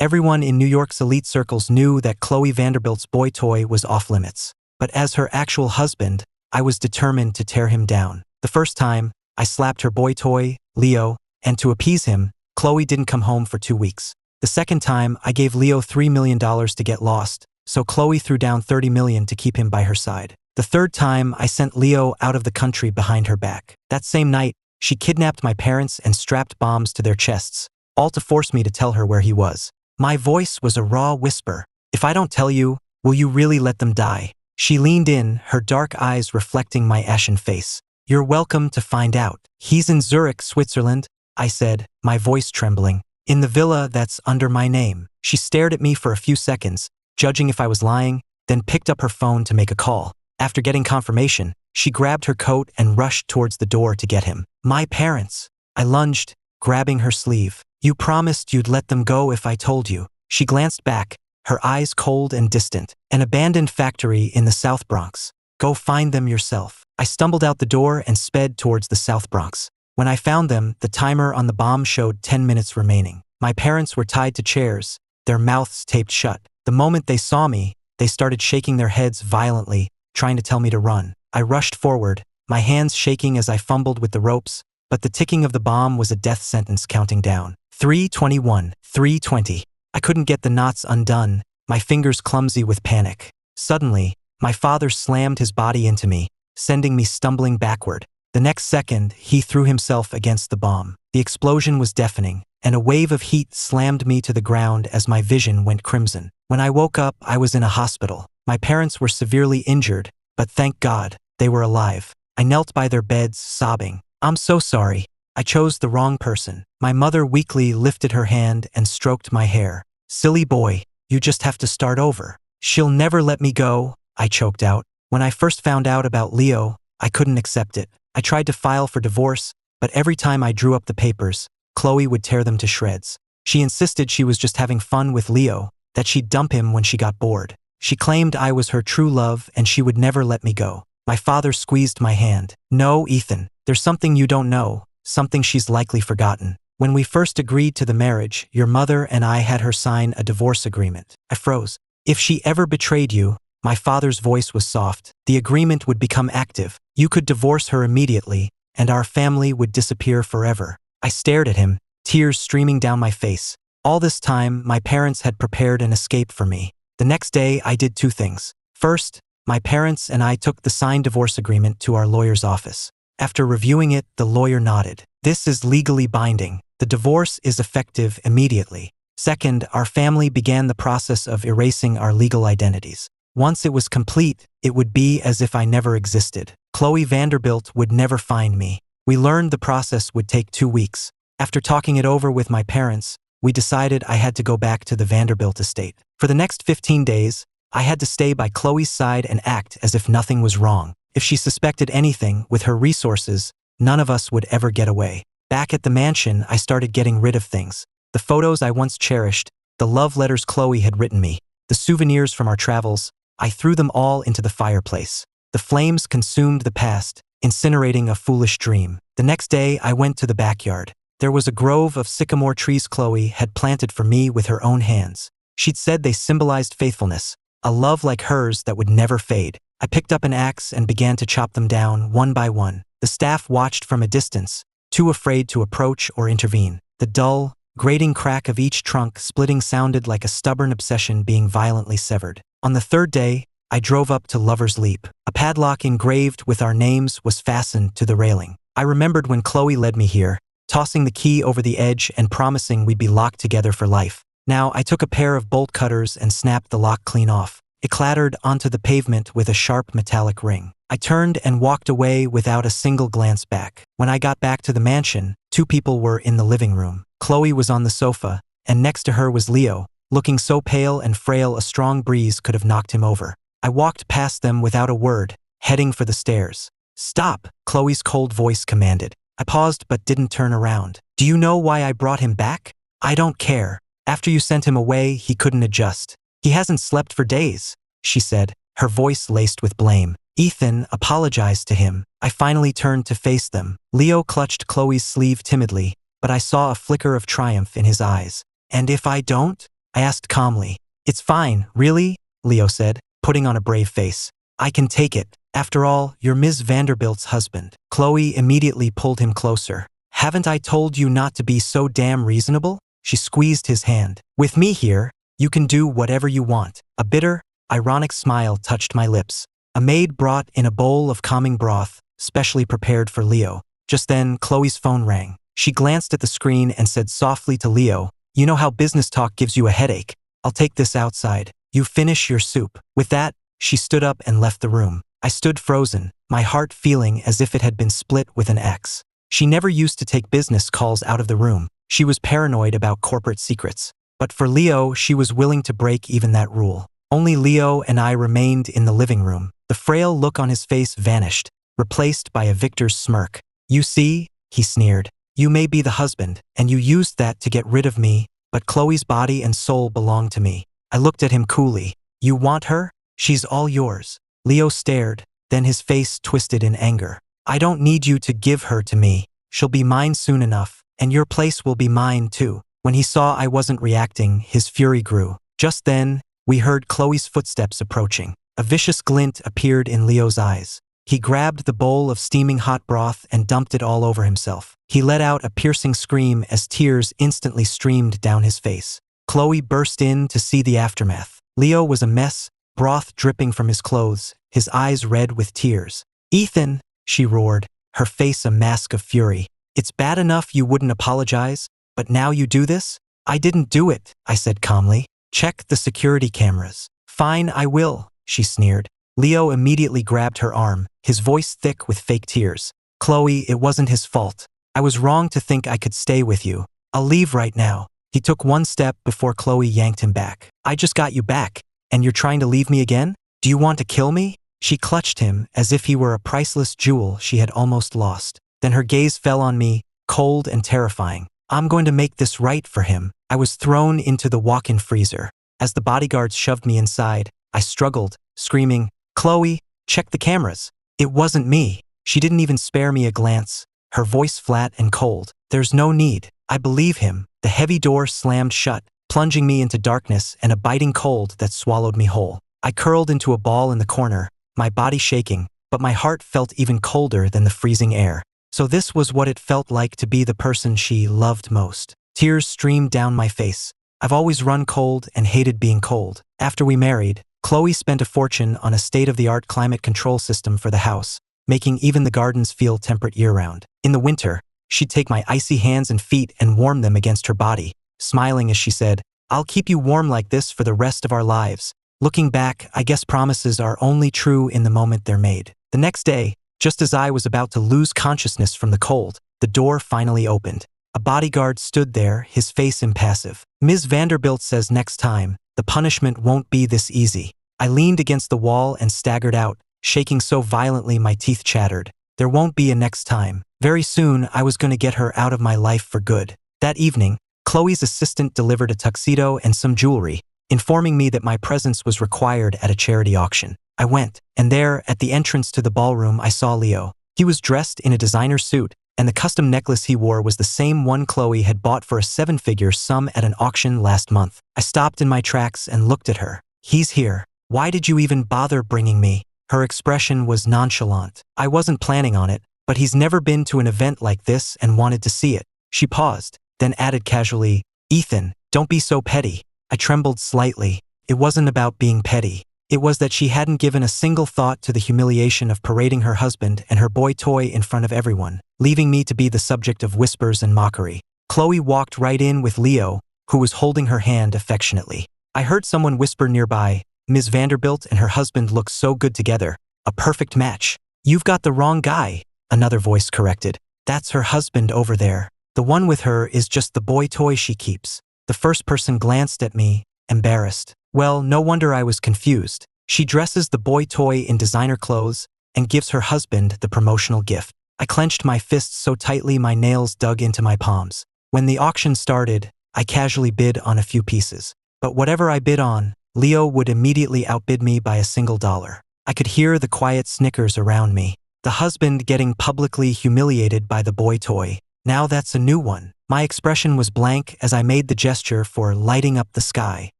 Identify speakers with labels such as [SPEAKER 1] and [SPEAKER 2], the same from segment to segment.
[SPEAKER 1] Everyone in New York's elite circles knew that Chloe Vanderbilt's boy toy was off-limits. But as her actual husband, I was determined to tear him down. The first time, I slapped her boy toy, Leo, and to appease him, Chloe didn't come home for 2 weeks. The second time, I gave Leo $3 million to get lost, so Chloe threw down $30 million to keep him by her side. The third time, I sent Leo out of the country behind her back. That same night, she kidnapped my parents and strapped bombs to their chests, all to force me to tell her where he was. My voice was a raw whisper. If I don't tell you, will you really let them die? She leaned in, her dark eyes reflecting my ashen face. You're welcome to find out. He's in Zurich, Switzerland, I said, my voice trembling. In the villa that's under my name. She stared at me for a few seconds, judging if I was lying, then picked up her phone to make a call. After getting confirmation, she grabbed her coat and rushed towards the door to get him. My parents. I lunged, grabbing her sleeve. You promised you'd let them go if I told you. She glanced back, her eyes cold and distant. An abandoned factory in the South Bronx. Go find them yourself. I stumbled out the door and sped towards the South Bronx. When I found them, the timer on the bomb showed 10 minutes remaining. My parents were tied to chairs, their mouths taped shut. The moment they saw me, they started shaking their heads violently, trying to tell me to run. I rushed forward, my hands shaking as I fumbled with the ropes, but the ticking of the bomb was a death sentence counting down. 3:21, 3:20. I couldn't get the knots undone, my fingers clumsy with panic. Suddenly, my father slammed his body into me, sending me stumbling backward. The next second, he threw himself against the bomb. The explosion was deafening, and a wave of heat slammed me to the ground as my vision went crimson. When I woke up, I was in a hospital. My parents were severely injured, but thank God, they were alive. I knelt by their beds, sobbing. I'm so sorry. I chose the wrong person. My mother weakly lifted her hand and stroked my hair. Silly boy, you just have to start over. She'll never let me go, I choked out. When I first found out about Leo, I couldn't accept it. I tried to file for divorce, but every time I drew up the papers, Chloe would tear them to shreds. She insisted she was just having fun with Leo, that she'd dump him when she got bored. She claimed I was her true love and she would never let me go. My father squeezed my hand. No, Ethan, there's something you don't know, something she's likely forgotten. When we first agreed to the marriage, your mother and I had her sign a divorce agreement. I froze. If she ever betrayed you, my father's voice was soft, the agreement would become active. You could divorce her immediately, and our family would disappear forever. I stared at him, tears streaming down my face. All this time, my parents had prepared an escape for me. The next day, I did 2 things. First, my parents and I took the signed divorce agreement to our lawyer's office. After reviewing it, the lawyer nodded. This is legally binding. The divorce is effective immediately. Second, our family began the process of erasing our legal identities. Once it was complete, it would be as if I never existed. Chloe Vanderbilt would never find me. We learned the process would take 2 weeks. After talking it over with my parents, we decided I had to go back to the Vanderbilt estate. For the next 15 days, I had to stay by Chloe's side and act as if nothing was wrong. If she suspected anything, with her resources, none of us would ever get away. Back at the mansion, I started getting rid of things. The photos I once cherished, the love letters Chloe had written me, the souvenirs from our travels, I threw them all into the fireplace. The flames consumed the past, incinerating a foolish dream. The next day, I went to the backyard. There was a grove of sycamore trees Chloe had planted for me with her own hands. She'd said they symbolized faithfulness, a love like hers that would never fade. I picked up an axe and began to chop them down one by one. The staff watched from a distance, too afraid to approach or intervene. The dull, grating crack of each trunk splitting sounded like a stubborn obsession being violently severed. On the third day, I drove up to Lover's Leap. A padlock engraved with our names was fastened to the railing. I remembered when Chloe led me here, tossing the key over the edge and promising we'd be locked together for life. Now I took a pair of bolt cutters and snapped the lock clean off. It clattered onto the pavement with a sharp metallic ring. I turned and walked away without a single glance back. When I got back to the mansion, 2 people were in the living room. Chloe was on the sofa, and next to her was Leo, looking so pale and frail a strong breeze could have knocked him over. I walked past them without a word, heading for the stairs. Stop, Chloe's cold voice commanded. I paused but didn't turn around. Do you know why I brought him back? I don't care. After you sent him away, he couldn't adjust. He hasn't slept for days, she said, her voice laced with blame. Ethan apologized to him. I finally turned to face them. Leo clutched Chloe's sleeve timidly, but I saw a flicker of triumph in his eyes. And if I don't? I asked calmly. It's fine, really? Leo said, putting on a brave face. I can take it. After all, you're Ms. Vanderbilt's husband. Chloe immediately pulled him closer. Haven't I told you not to be so damn reasonable? She squeezed his hand. With me here, you can do whatever you want. A bitter, ironic smile touched my lips. A maid brought in a bowl of calming broth, specially prepared for Leo. Just then, Chloe's phone rang. She glanced at the screen and said softly to Leo, "You know how business talk gives you a headache? I'll take this outside. You finish your soup." With that, she stood up and left the room. I stood frozen, my heart feeling as if it had been split with an axe. She never used to take business calls out of the room. She was paranoid about corporate secrets. But for Leo, she was willing to break even that rule. Only Leo and I remained in the living room. The frail look on his face vanished, replaced by a victor's smirk. "You see," he sneered, "you may be the husband, and you used that to get rid of me, but Chloe's body and soul belong to me." I looked at him coolly. "You want her? She's all yours." Leo stared, then his face twisted in anger. "I don't need you to give her to me. She'll be mine soon enough, and your place will be mine too." When he saw I wasn't reacting, his fury grew. Just then, we heard Chloe's footsteps approaching. A vicious glint appeared in Leo's eyes. He grabbed the bowl of steaming hot broth and dumped it all over himself. He let out a piercing scream as tears instantly streamed down his face. Chloe burst in to see the aftermath. Leo was a mess, broth dripping from his clothes, his eyes red with tears. "Ethan," she roared, her face a mask of fury. "It's bad enough you wouldn't apologize, but now you do this?" "I didn't do it," I said calmly. "Check the security cameras." "Fine, I will," she sneered. Leo immediately grabbed her arm, his voice thick with fake tears. "Chloe, it wasn't his fault. I was wrong to think I could stay with you. I'll leave right now." He took one step before Chloe yanked him back. "I just got you back, and you're trying to leave me again? Do you want to kill me?" She clutched him as if he were a priceless jewel she had almost lost. Then her gaze fell on me, cold and terrifying. "I'm going to make this right for him." I was thrown into the walk-in freezer. As the bodyguards shoved me inside, I struggled, screaming, "Chloe, check the cameras." It wasn't me. She didn't even spare me a glance, her voice flat and cold. "There's no need." I believe him. The heavy door slammed shut, plunging me into darkness and a biting cold that swallowed me whole. I curled into a ball in the corner, my body shaking, but my heart felt even colder than the freezing air. So this was what it felt like to be the person she loved most. Tears streamed down my face. I've always run cold and hated being cold. After we married, Chloe spent a fortune on a state-of-the-art climate control system for the house, making even the gardens feel temperate year-round. In the winter, she'd take my icy hands and feet and warm them against her body, smiling as she said, "I'll keep you warm like this for the rest of our lives." Looking back, I guess promises are only true in the moment they're made. The next day, just as I was about to lose consciousness from the cold, the door finally opened. A bodyguard stood there, his face impassive. "Ms. Vanderbilt says next time, the punishment won't be this easy." I leaned against the wall and staggered out, shaking so violently my teeth chattered. There won't be a next time. Very soon, I was going to get her out of my life for good. That evening, Chloe's assistant delivered a tuxedo and some jewelry, informing me that my presence was required at a charity auction. I went, and there, at the entrance to the ballroom, I saw Leo. He was dressed in a designer suit, and the custom necklace he wore was the same one Chloe had bought for a seven-figure sum at an auction last month. I stopped in my tracks and looked at her. "He's here. Why did you even bother bringing me?" Her expression was nonchalant. "I wasn't planning on it, but he's never been to an event like this and wanted to see it." She paused, then added casually, "Ethan, don't be so petty." I trembled slightly. It wasn't about being petty. It was that she hadn't given a single thought to the humiliation of parading her husband and her boy toy in front of everyone, leaving me to be the subject of whispers and mockery. Chloe walked right in with Leo, who was holding her hand affectionately. I heard someone whisper nearby, "Ms. Vanderbilt and her husband look so good together. A perfect match." "You've got the wrong guy," another voice corrected. "That's her husband over there. The one with her is just the boy toy she keeps." The first person glanced at me, embarrassed. Well, no wonder I was confused. She dresses the boy toy in designer clothes and gives her husband the promotional gift. I clenched my fists so tightly my nails dug into my palms. When the auction started, I casually bid on a few pieces. But whatever I bid on, Leo would immediately outbid me by a single dollar. I could hear the quiet snickers around me. The husband getting publicly humiliated by the boy toy. Now that's a new one. My expression was blank as I made the gesture for lighting up the sky.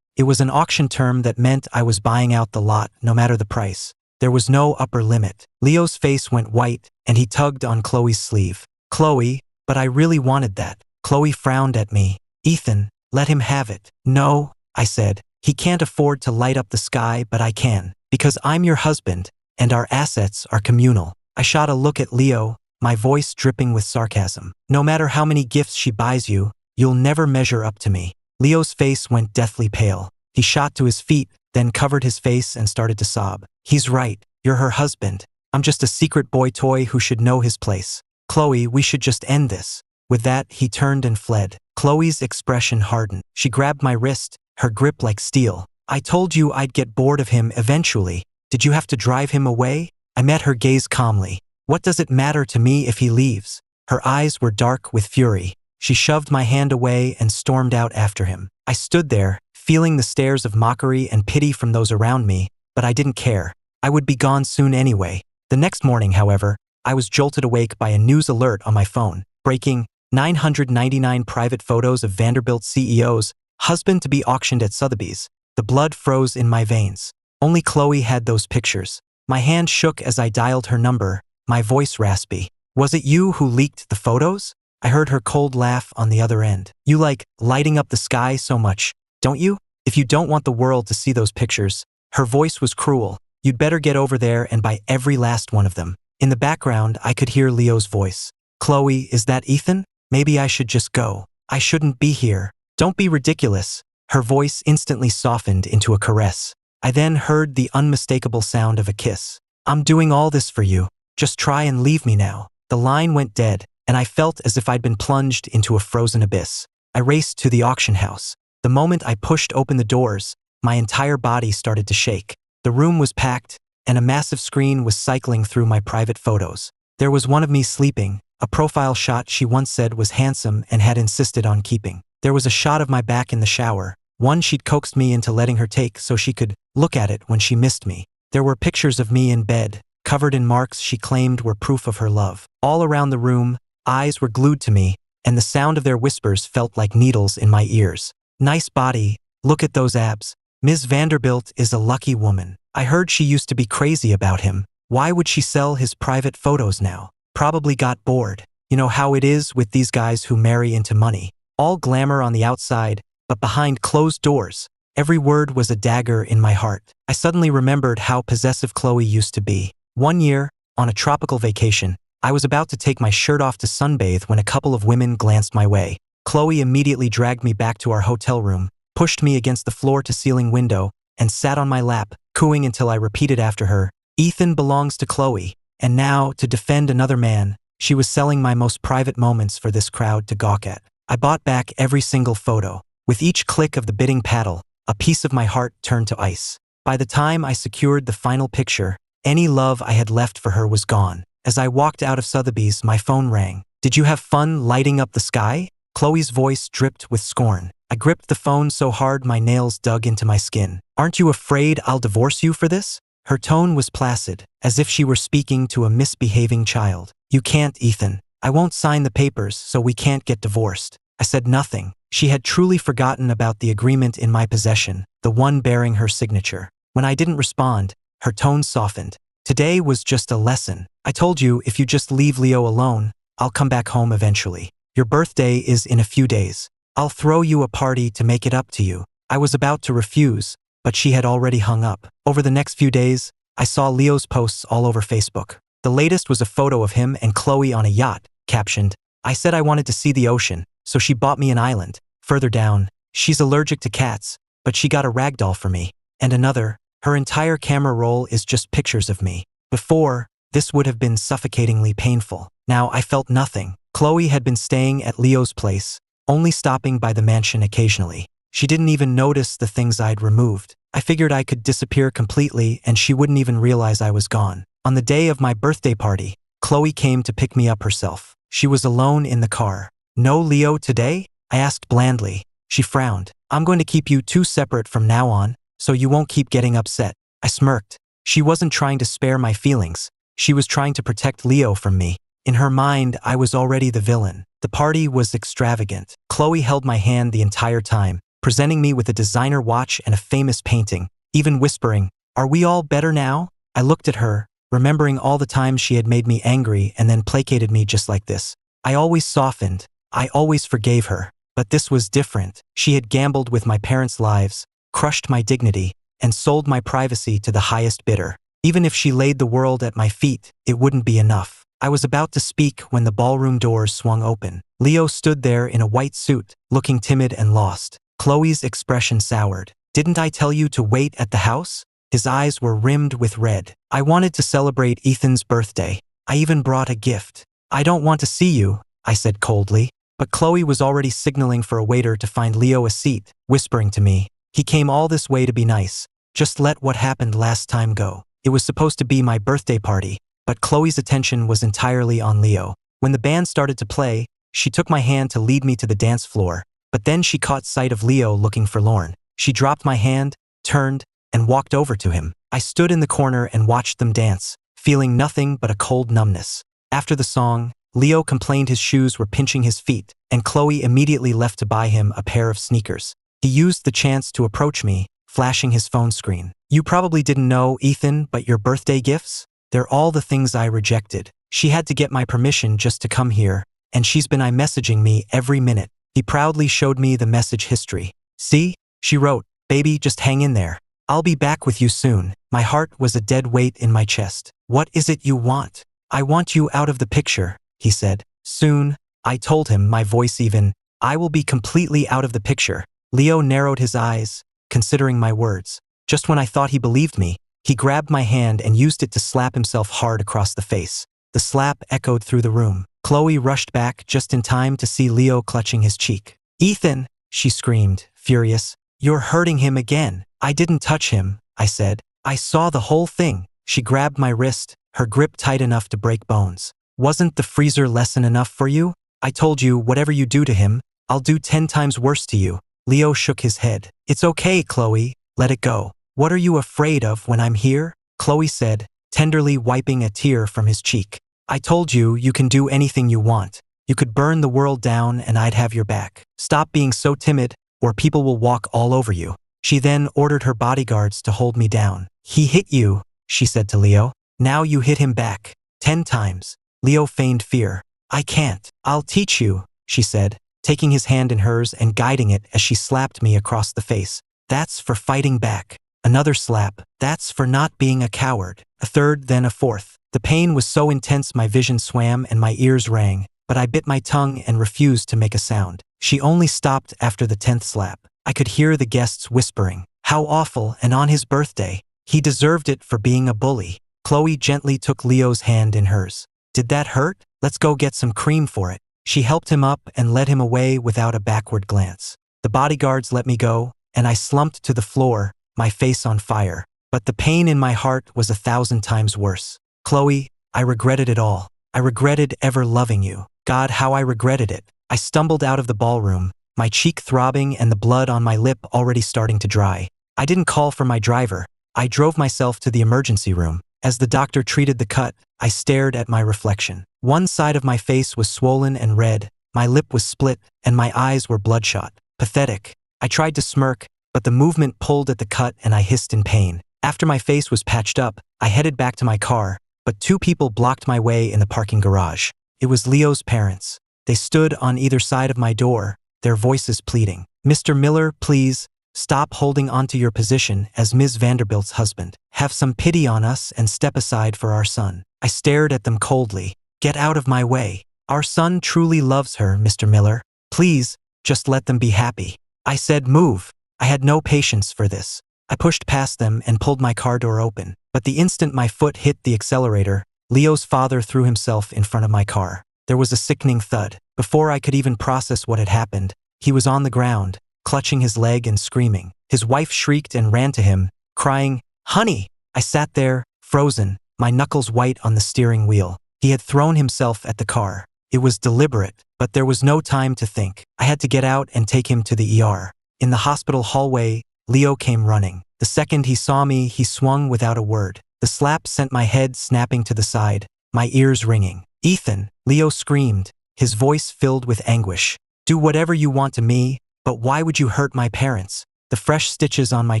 [SPEAKER 1] It was an auction term that meant I was buying out the lot no matter the price. There was no upper limit. Leo's face went white and he tugged on Chloe's sleeve. Chloe, but I really wanted that. Chloe frowned at me. Ethan, let him have it. No, I said. He can't afford to light up the sky, but I can. Because I'm your husband, and our assets are communal. I shot a look at Leo, my voice dripping with sarcasm. No matter how many gifts she buys you, you'll never measure up to me. Leo's face went deathly pale. He shot to his feet, then covered his face and started to sob. He's right. You're her husband. I'm just a secret boy toy who should know his place. Chloe, we should just end this. With that, he turned and fled. Chloe's expression hardened. She grabbed my wrist, her grip like steel. I told you I'd get bored of him eventually. Did you have to drive him away? I met her gaze calmly. What does it matter to me if he leaves? Her eyes were dark with fury. She shoved my hand away and stormed out after him. I stood there, feeling the stares of mockery and pity from those around me, but I didn't care. I would be gone soon anyway. The next morning, however, I was jolted awake by a news alert on my phone. Breaking, 999 private photos of Vanderbilt CEO's husband to be auctioned at Sotheby's. The blood froze in my veins. Only Chloe had those pictures. My hand shook as I dialed her number, my voice raspy. Was it you who leaked the photos? I heard her cold laugh on the other end. You like lighting up the sky so much, don't you? If you don't want the world to see those pictures. Her voice was cruel. You'd better get over there and buy every last one of them. In the background, I could hear Leo's voice. Chloe, is that Ethan? Maybe I should just go. I shouldn't be here. Don't be ridiculous. Her voice instantly softened into a caress. I then heard the unmistakable sound of a kiss. I'm doing all this for you. Just try and leave me now. The line went dead, and I felt as if I'd been plunged into a frozen abyss. I raced to the auction house. The moment I pushed open the doors, my entire body started to shake. The room was packed, and a massive screen was cycling through my private photos. There was one of me sleeping, a profile shot she once said was handsome and had insisted on keeping. There was a shot of my back in the shower, one she'd coaxed me into letting her take so she could look at it when she missed me. There were pictures of me in bed, covered in marks she claimed were proof of her love. All around the room, eyes were glued to me, and the sound of their whispers felt like needles in my ears. Nice body, look at those abs. Ms. Vanderbilt is a lucky woman. I heard she used to be crazy about him. Why would she sell his private photos now? Probably got bored. You know how it is with these guys who marry into money. All glamour on the outside, but behind closed doors. Every word was a dagger in my heart. I suddenly remembered how possessive Chloe used to be. One year, on a tropical vacation, I was about to take my shirt off to sunbathe when a couple of women glanced my way. Chloe immediately dragged me back to our hotel room, pushed me against the floor-to-ceiling window, and sat on my lap, cooing until I repeated after her, Ethan belongs to Chloe. And now, to defend another man, she was selling my most private moments for this crowd to gawk at. I bought back every single photo. With each click of the bidding paddle, a piece of my heart turned to ice. By the time I secured the final picture, any love I had left for her was gone. As I walked out of Sotheby's, my phone rang. Did you have fun lighting up the sky? Chloe's voice dripped with scorn. I gripped the phone so hard my nails dug into my skin. Aren't you afraid I'll divorce you for this? Her tone was placid, as if she were speaking to a misbehaving child. You can't, Ethan. I won't sign the papers, so we can't get divorced. I said nothing. She had truly forgotten about the agreement in my possession, the one bearing her signature. When I didn't respond, her tone softened. Today was just a lesson. I told you if you just leave Leo alone, I'll come back home eventually. Your birthday is in a few days. I'll throw you a party to make it up to you. I was about to refuse, but she had already hung up. Over the next few days, I saw Leo's posts all over Facebook. The latest was a photo of him and Chloe on a yacht, captioned, I said I wanted to see the ocean, so she bought me an island. Further down, she's allergic to cats, but she got a ragdoll for me. And another, her entire camera roll is just pictures of me. Before, this would have been suffocatingly painful. Now I felt nothing. Chloe had been staying at Leo's place, only stopping by the mansion occasionally. She didn't even notice the things I'd removed. I figured I could disappear completely and she wouldn't even realize I was gone. On the day of my birthday party, Chloe came to pick me up herself. She was alone in the car. No Leo today? I asked blandly. She frowned. I'm going to keep you two separate from now on, so you won't keep getting upset. I smirked. She wasn't trying to spare my feelings. She was trying to protect Leo from me. In her mind, I was already the villain. The party was extravagant. Chloe held my hand the entire time, presenting me with a designer watch and a famous painting, even whispering, "Are we all better now?" I looked at her, remembering all the times she had made me angry and then placated me just like this. I always softened. I always forgave her. But this was different. She had gambled with my parents' lives, crushed my dignity, and sold my privacy to the highest bidder. Even if she laid the world at my feet, it wouldn't be enough. I was about to speak when the ballroom doors swung open. Leo stood there in a white suit, looking timid and lost. Chloe's expression soured. "Didn't I tell you to wait at the house?" His eyes were rimmed with red. "I wanted to celebrate Ethan's birthday. I even brought a gift." "I don't want to see you," I said coldly. But Chloe was already signaling for a waiter to find Leo a seat, whispering to me, "He came all this way to be nice. Just let what happened last time go." It was supposed to be my birthday party, but Chloe's attention was entirely on Leo. When the band started to play, she took my hand to lead me to the dance floor, but then she caught sight of Leo looking forlorn. She dropped my hand, turned, and walked over to him. I stood in the corner and watched them dance, feeling nothing but a cold numbness. After the song, Leo complained his shoes were pinching his feet, and Chloe immediately left to buy him a pair of sneakers. He used the chance to approach me, flashing his phone screen. "You probably didn't know, Ethan, but your birthday gifts? They're all the things I rejected. She had to get my permission just to come here, and she's been iMessaging me every minute." He proudly showed me the message history. "See?" She wrote, "Baby, just hang in there. I'll be back with you soon." My heart was a dead weight in my chest. "What is it you want?" "I want you out of the picture," he said. "Soon," I told him, my voice even. "I will be completely out of the picture." Leo narrowed his eyes, considering my words. Just when I thought he believed me, he grabbed my hand and used it to slap himself hard across the face. The slap echoed through the room. Chloe rushed back just in time to see Leo clutching his cheek. "Ethan," she screamed, furious, "you're hurting him again." "I didn't touch him," I said. "I saw the whole thing." She grabbed my wrist, her grip tight enough to break bones. "Wasn't the freezer lesson enough for you? I told you, whatever you do to him, I'll do 10 times worse to you." Leo shook his head. "It's okay, Chloe. Let it go." "What are you afraid of when I'm here?" Chloe said, tenderly wiping a tear from his cheek. "I told you, you can do anything you want. You could burn the world down and I'd have your back. Stop being so timid, or people will walk all over you." She then ordered her bodyguards to hold me down. "He hit you," she said to Leo. "Now you hit him back. 10 times. Leo feigned fear. "I can't." "I'll teach you," she said, taking his hand in hers and guiding it as she slapped me across the face. "That's for fighting back." Another slap. "That's for not being a coward." A third, then a fourth. The pain was so intense my vision swam and my ears rang, but I bit my tongue and refused to make a sound. She only stopped after the 10th slap. I could hear the guests whispering, "How awful, and on his birthday. He deserved it for being a bully." Chloe gently took Leo's hand in hers. "Did that hurt? Let's go get some cream for it." She helped him up and led him away without a backward glance. The bodyguards let me go, and I slumped to the floor, my face on fire. But the pain in my heart was 1,000 times worse. "Chloe, I regretted it all. I regretted ever loving you. God, how I regretted it." I stumbled out of the ballroom, my cheek throbbing and the blood on my lip already starting to dry. I didn't call for my driver. I drove myself to the emergency room. As the doctor treated the cut, I stared at my reflection. One side of my face was swollen and red, my lip was split, and my eyes were bloodshot. Pathetic. I tried to smirk, but the movement pulled at the cut and I hissed in pain. After my face was patched up, I headed back to my car, but 2 people blocked my way in the parking garage. It was Leo's parents. They stood on either side of my door, their voices pleading. "Mr. Miller, please, stop holding onto your position as Ms. Vanderbilt's husband. Have some pity on us and step aside for our son." I stared at them coldly. "Get out of my way. Our son truly loves her, Mr. Miller. Please, just let them be happy." I said, "Move." I had no patience for this. I pushed past them and pulled my car door open. But the instant my foot hit the accelerator, Leo's father threw himself in front of my car. There was a sickening thud. Before I could even process what had happened, he was on the ground, clutching his leg and screaming. His wife shrieked and ran to him, crying, "Honey!" I sat there, frozen, my knuckles white on the steering wheel. He had thrown himself at the car. It was deliberate, but there was no time to think. I had to get out and take him to the ER. In the hospital hallway, Leo came running. The second he saw me, he swung without a word. The slap sent my head snapping to the side, my ears ringing. "Ethan!" Leo screamed, his voice filled with anguish. Do whatever you want to me, but why would you hurt my parents? The fresh stitches on my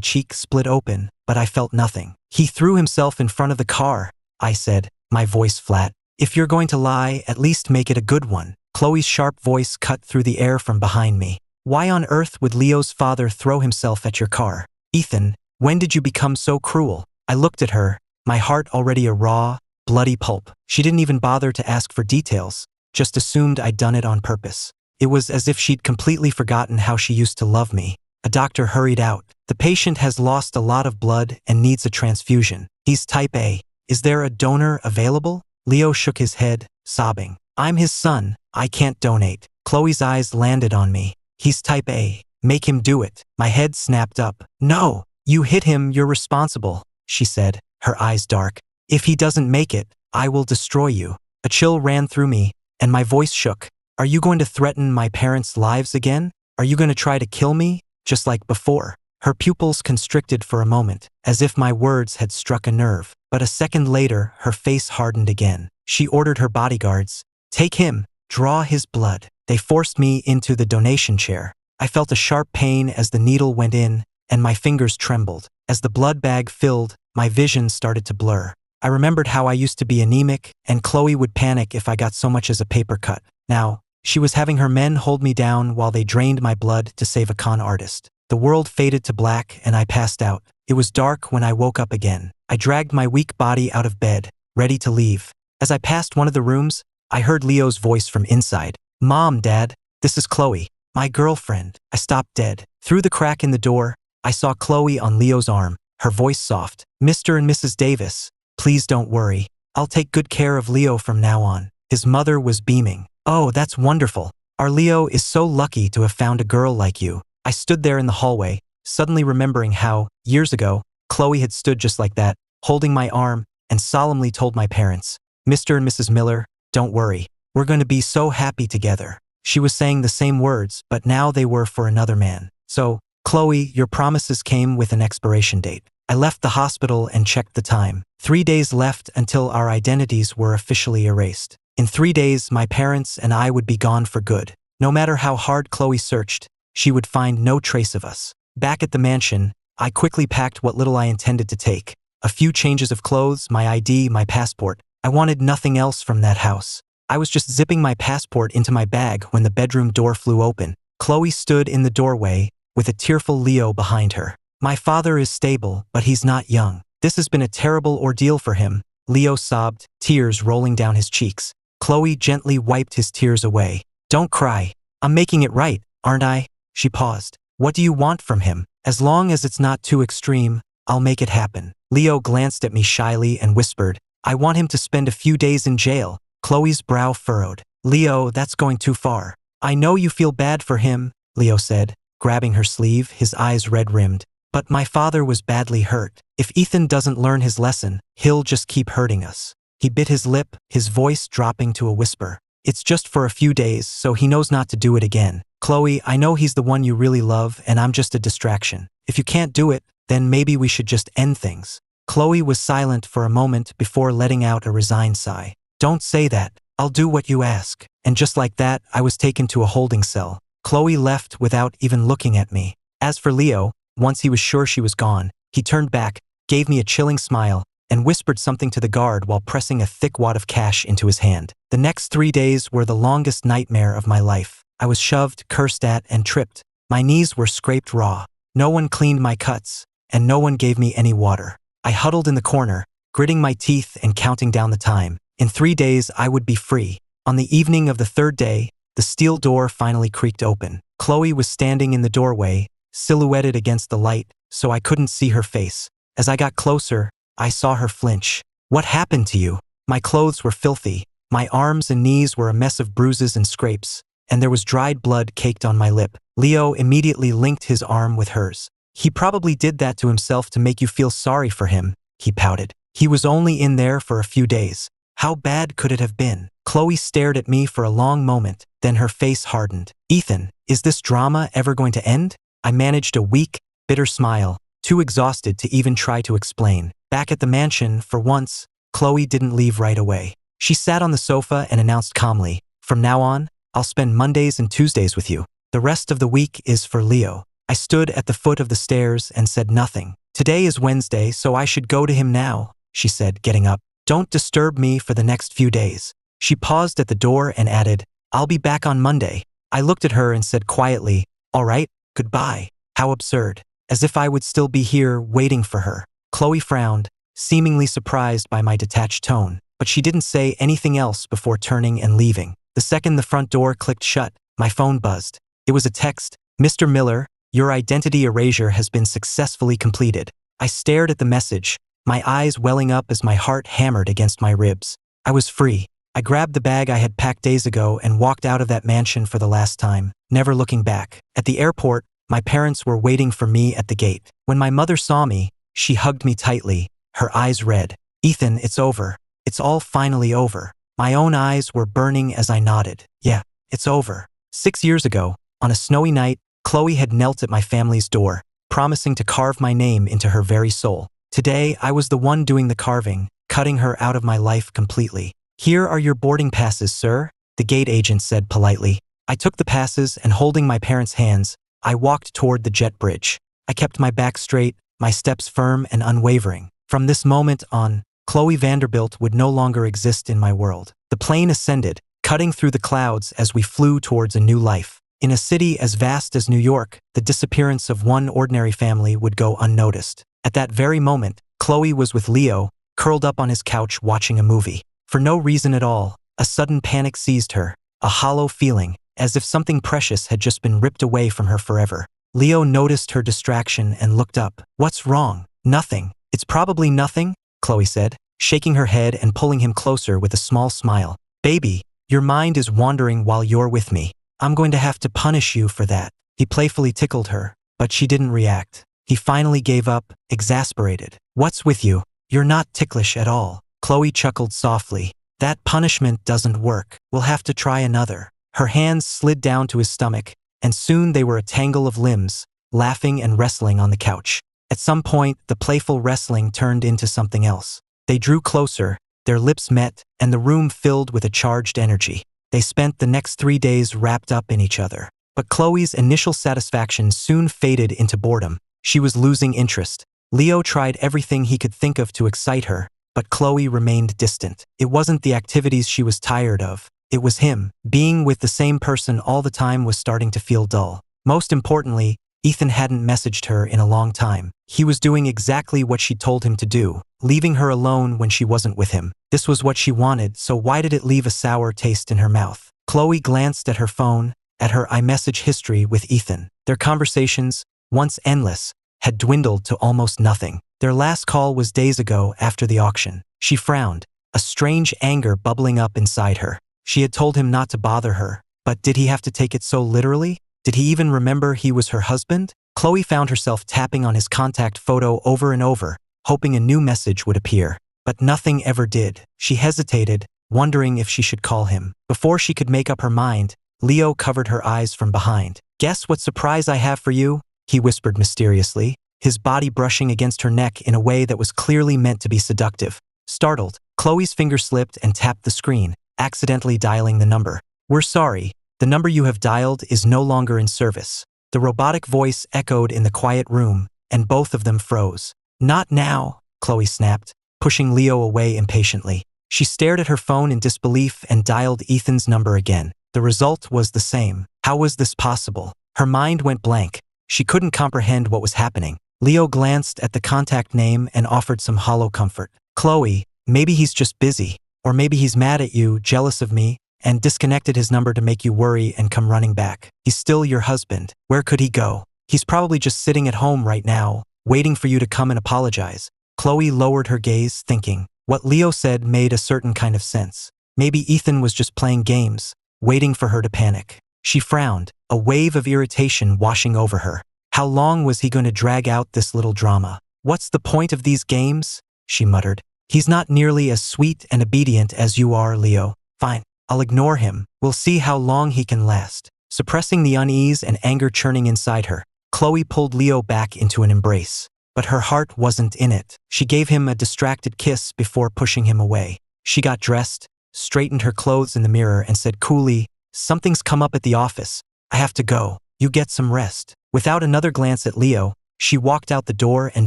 [SPEAKER 1] cheek split open, but I felt nothing. He threw himself in front of the car, I said, my voice flat. If you're going to lie, at least make it a good one. Chloe's sharp voice cut through the air from behind me. Why on earth would Leo's father throw himself at your car? Ethan, when did you become so cruel? I looked at her, my heart already a raw, bloody pulp. She didn't even bother to ask for details, just assumed I'd done it on purpose. It was as if she'd completely forgotten how she used to love me. A doctor hurried out. The patient has lost a lot of blood and needs a transfusion. He's type A. Is there a donor available? Leo shook his head, sobbing. I'm his son. I can't donate. Chloe's eyes landed on me. He's type A. Make him do it. My head snapped up. No, you hit him, you're responsible, she said, her eyes dark. If he doesn't make it, I will destroy you. A chill ran through me, and my voice shook. Are you going to threaten my parents' lives again? Are you going to try to kill me, just like before? Her pupils constricted for a moment, as if my words had struck a nerve. But a second later, her face hardened again. She ordered her bodyguards. Take him, draw his blood. They forced me into the donation chair. I felt a sharp pain as the needle went in, and my fingers trembled. As the blood bag filled, my vision started to blur. I remembered how I used to be anemic, and Chloe would panic if I got so much as a paper cut. Now, she was having her men hold me down while they drained my blood to save a con artist. The world faded to black and I passed out. It was dark when I woke up again. I dragged my weak body out of bed, ready to leave. As I passed one of the rooms, I heard Leo's voice from inside. Mom, Dad, this is Chloe, my girlfriend. I stopped dead. Through the crack in the door, I saw Chloe on Leo's arm, her voice soft. Mr. and Mrs. Davis, please don't worry. I'll take good care of Leo from now on. His mother was beaming. Oh, that's wonderful. Our Leo is so lucky to have found a girl like you. I stood there in the hallway, suddenly remembering how, years ago, Chloe had stood just like that, holding my arm, and solemnly told my parents, Mr. and Mrs. Miller, don't worry. We're going to be so happy together. She was saying the same words, but now they were for another man. So, Chloe, your promises came with an expiration date. I left the hospital and checked the time. 3 days left until our identities were officially erased. In 3 days, my parents and I would be gone for good. No matter how hard Chloe searched, she would find no trace of us. Back at the mansion, I quickly packed what little I intended to take. A few changes of clothes, my ID, my passport. I wanted nothing else from that house. I was just zipping my passport into my bag when the bedroom door flew open. Chloe stood in the doorway, with a tearful Leo behind her. My father is stable, but he's not young. This has been a terrible ordeal for him, Leo sobbed, tears rolling down his cheeks. Chloe gently wiped his tears away. Don't cry. I'm making it right, aren't I? She paused. What do you want from him? As long as it's not too extreme, I'll make it happen. Leo glanced at me shyly and whispered, I want him to spend a few days in jail. Chloe's brow furrowed. Leo, that's going too far. I know you feel bad for him, Leo said, grabbing her sleeve, his eyes red-rimmed. But my father was badly hurt. If Ethan doesn't learn his lesson, he'll just keep hurting us. He bit his lip, his voice dropping to a whisper. It's just for a few days, so he knows not to do it again. Chloe, I know he's the one you really love, and I'm just a distraction. If you can't do it, then maybe we should just end things. Chloe was silent for a moment before letting out a resigned sigh. Don't say that. I'll do what you ask. And just like that, I was taken to a holding cell. Chloe left without even looking at me. As for Leo, once he was sure she was gone, he turned back, gave me a chilling smile, and whispered something to the guard while pressing a thick wad of cash into his hand. The next 3 days were the longest nightmare of my life. I was shoved, cursed at, and tripped. My knees were scraped raw. No one cleaned my cuts, and no one gave me any water. I huddled in the corner, gritting my teeth and counting down the time. In 3 days, I would be free. On the evening of the 3rd day, the steel door finally creaked open. Chloe was standing in the doorway, silhouetted against the light, so I couldn't see her face. As I got closer, I saw her flinch. What happened to you? My clothes were filthy. My arms and knees were a mess of bruises and scrapes, and there was dried blood caked on my lip. Leo immediately linked his arm with hers. He probably did that to himself to make you feel sorry for him, he pouted. He was only in there for a few days. How bad could it have been? Chloe stared at me for a long moment, then her face hardened. Ethan, is this drama ever going to end? I managed a weak, bitter smile, too exhausted to even try to explain. Back at the mansion, for once, Chloe didn't leave right away. She sat on the sofa and announced calmly, From now on, I'll spend Mondays and Tuesdays with you. The rest of the week is for Leo. I stood at the foot of the stairs and said nothing. Today is Wednesday, so I should go to him now, she said, getting up. Don't disturb me for the next few days. She paused at the door and added, I'll be back on Monday. I looked at her and said quietly, all right, goodbye. How absurd. As if I would still be here waiting for her. Chloe frowned, seemingly surprised by my detached tone, but she didn't say anything else before turning and leaving. The second the front door clicked shut, my phone buzzed. It was a text. Mr. Miller, your identity erasure has been successfully completed. I stared at the message, my eyes welling up as my heart hammered against my ribs. I was free. I grabbed the bag I had packed days ago and walked out of that mansion for the last time, never looking back. At the airport, my parents were waiting for me at the gate. When my mother saw me, she hugged me tightly, her eyes red. Ethan, it's over. It's all finally over. My own eyes were burning as I nodded. Yeah, it's over. 6 years ago, on a snowy night, Chloe had knelt at my family's door, promising to carve my name into her very soul. Today, I was the one doing the carving, cutting her out of my life completely. Here are your boarding passes, sir, the gate agent said politely. I took the passes and holding my parents' hands, I walked toward the jet bridge. I kept my back straight, my steps firm and unwavering. From this moment on, Chloe Vanderbilt would no longer exist in my world. The plane ascended, cutting through the clouds as we flew towards a new life. In a city as vast as New York, the disappearance of one ordinary family would go unnoticed. At that very moment, Chloe was with Leo, curled up on his couch watching a movie. For no reason at all, a sudden panic seized her, a hollow feeling, as if something precious had just been ripped away from her forever. Leo noticed her distraction and looked up. What's wrong? Nothing. It's probably nothing, Chloe said, shaking her head and pulling him closer with a small smile. Baby, your mind is wandering while you're with me. I'm going to have to punish you for that. He playfully tickled her, but she didn't react. He finally gave up, exasperated. What's with you? You're not ticklish at all. Chloe chuckled softly. That punishment doesn't work. We'll have to try another. Her hands slid down to his stomach, and soon they were a tangle of limbs, laughing and wrestling on the couch. At some point, the playful wrestling turned into something else. They drew closer, their lips met, and the room filled with a charged energy. They spent the next 3 days wrapped up in each other. But Chloe's initial satisfaction soon faded into boredom. She was losing interest. Leo tried everything he could think of to excite her, but Chloe remained distant. It wasn't the activities she was tired of. It was him. Being with the same person all the time was starting to feel dull. Most importantly, Ethan hadn't messaged her in a long time. He was doing exactly what she told him to do, leaving her alone when she wasn't with him. This was what she wanted, so why did it leave a sour taste in her mouth? Chloe glanced at her phone, at her iMessage history with Ethan. Their conversations, once endless, had dwindled to almost nothing. Their last call was days ago after the auction. She frowned, a strange anger bubbling up inside her. She had told him not to bother her, but did he have to take it so literally? Did he even remember he was her husband? Chloe found herself tapping on his contact photo over and over, hoping a new message would appear. But nothing ever did. She hesitated, wondering if she should call him. Before she could make up her mind, Leo covered her eyes from behind. Guess what surprise I have for you? He whispered mysteriously, his body brushing against her neck in a way that was clearly meant to be seductive. Startled, Chloe's finger slipped and tapped the screen, accidentally dialing the number. We're sorry, the number you have dialed is no longer in service. The robotic voice echoed in the quiet room, and both of them froze. Not now, Chloe snapped, pushing Leo away impatiently. She stared at her phone in disbelief and dialed Ethan's number again. The result was the same. How was this possible? Her mind went blank. She couldn't comprehend what was happening. Leo glanced at the contact name and offered some hollow comfort. Chloe, maybe he's just busy. Or maybe he's mad at you, jealous of me, and disconnected his number to make you worry and come running back. He's still your husband. Where could he go? He's probably just sitting at home right now, waiting for you to come and apologize. Chloe lowered her gaze, thinking. What Leo said made a certain kind of sense. Maybe Ethan was just playing games, waiting for her to panic. She frowned, a wave of irritation washing over her. How long was he going to drag out this little drama? What's the point of these games? She muttered. He's not nearly as sweet and obedient as you are, Leo. Fine, I'll ignore him. We'll see how long he can last. Suppressing the unease and anger churning inside her, Chloe pulled Leo back into an embrace. But her heart wasn't in it. She gave him a distracted kiss before pushing him away. She got dressed, straightened her clothes in the mirror, and said coolly, "Something's come up at the office. I have to go. You get some rest." Without another glance at Leo, she walked out the door and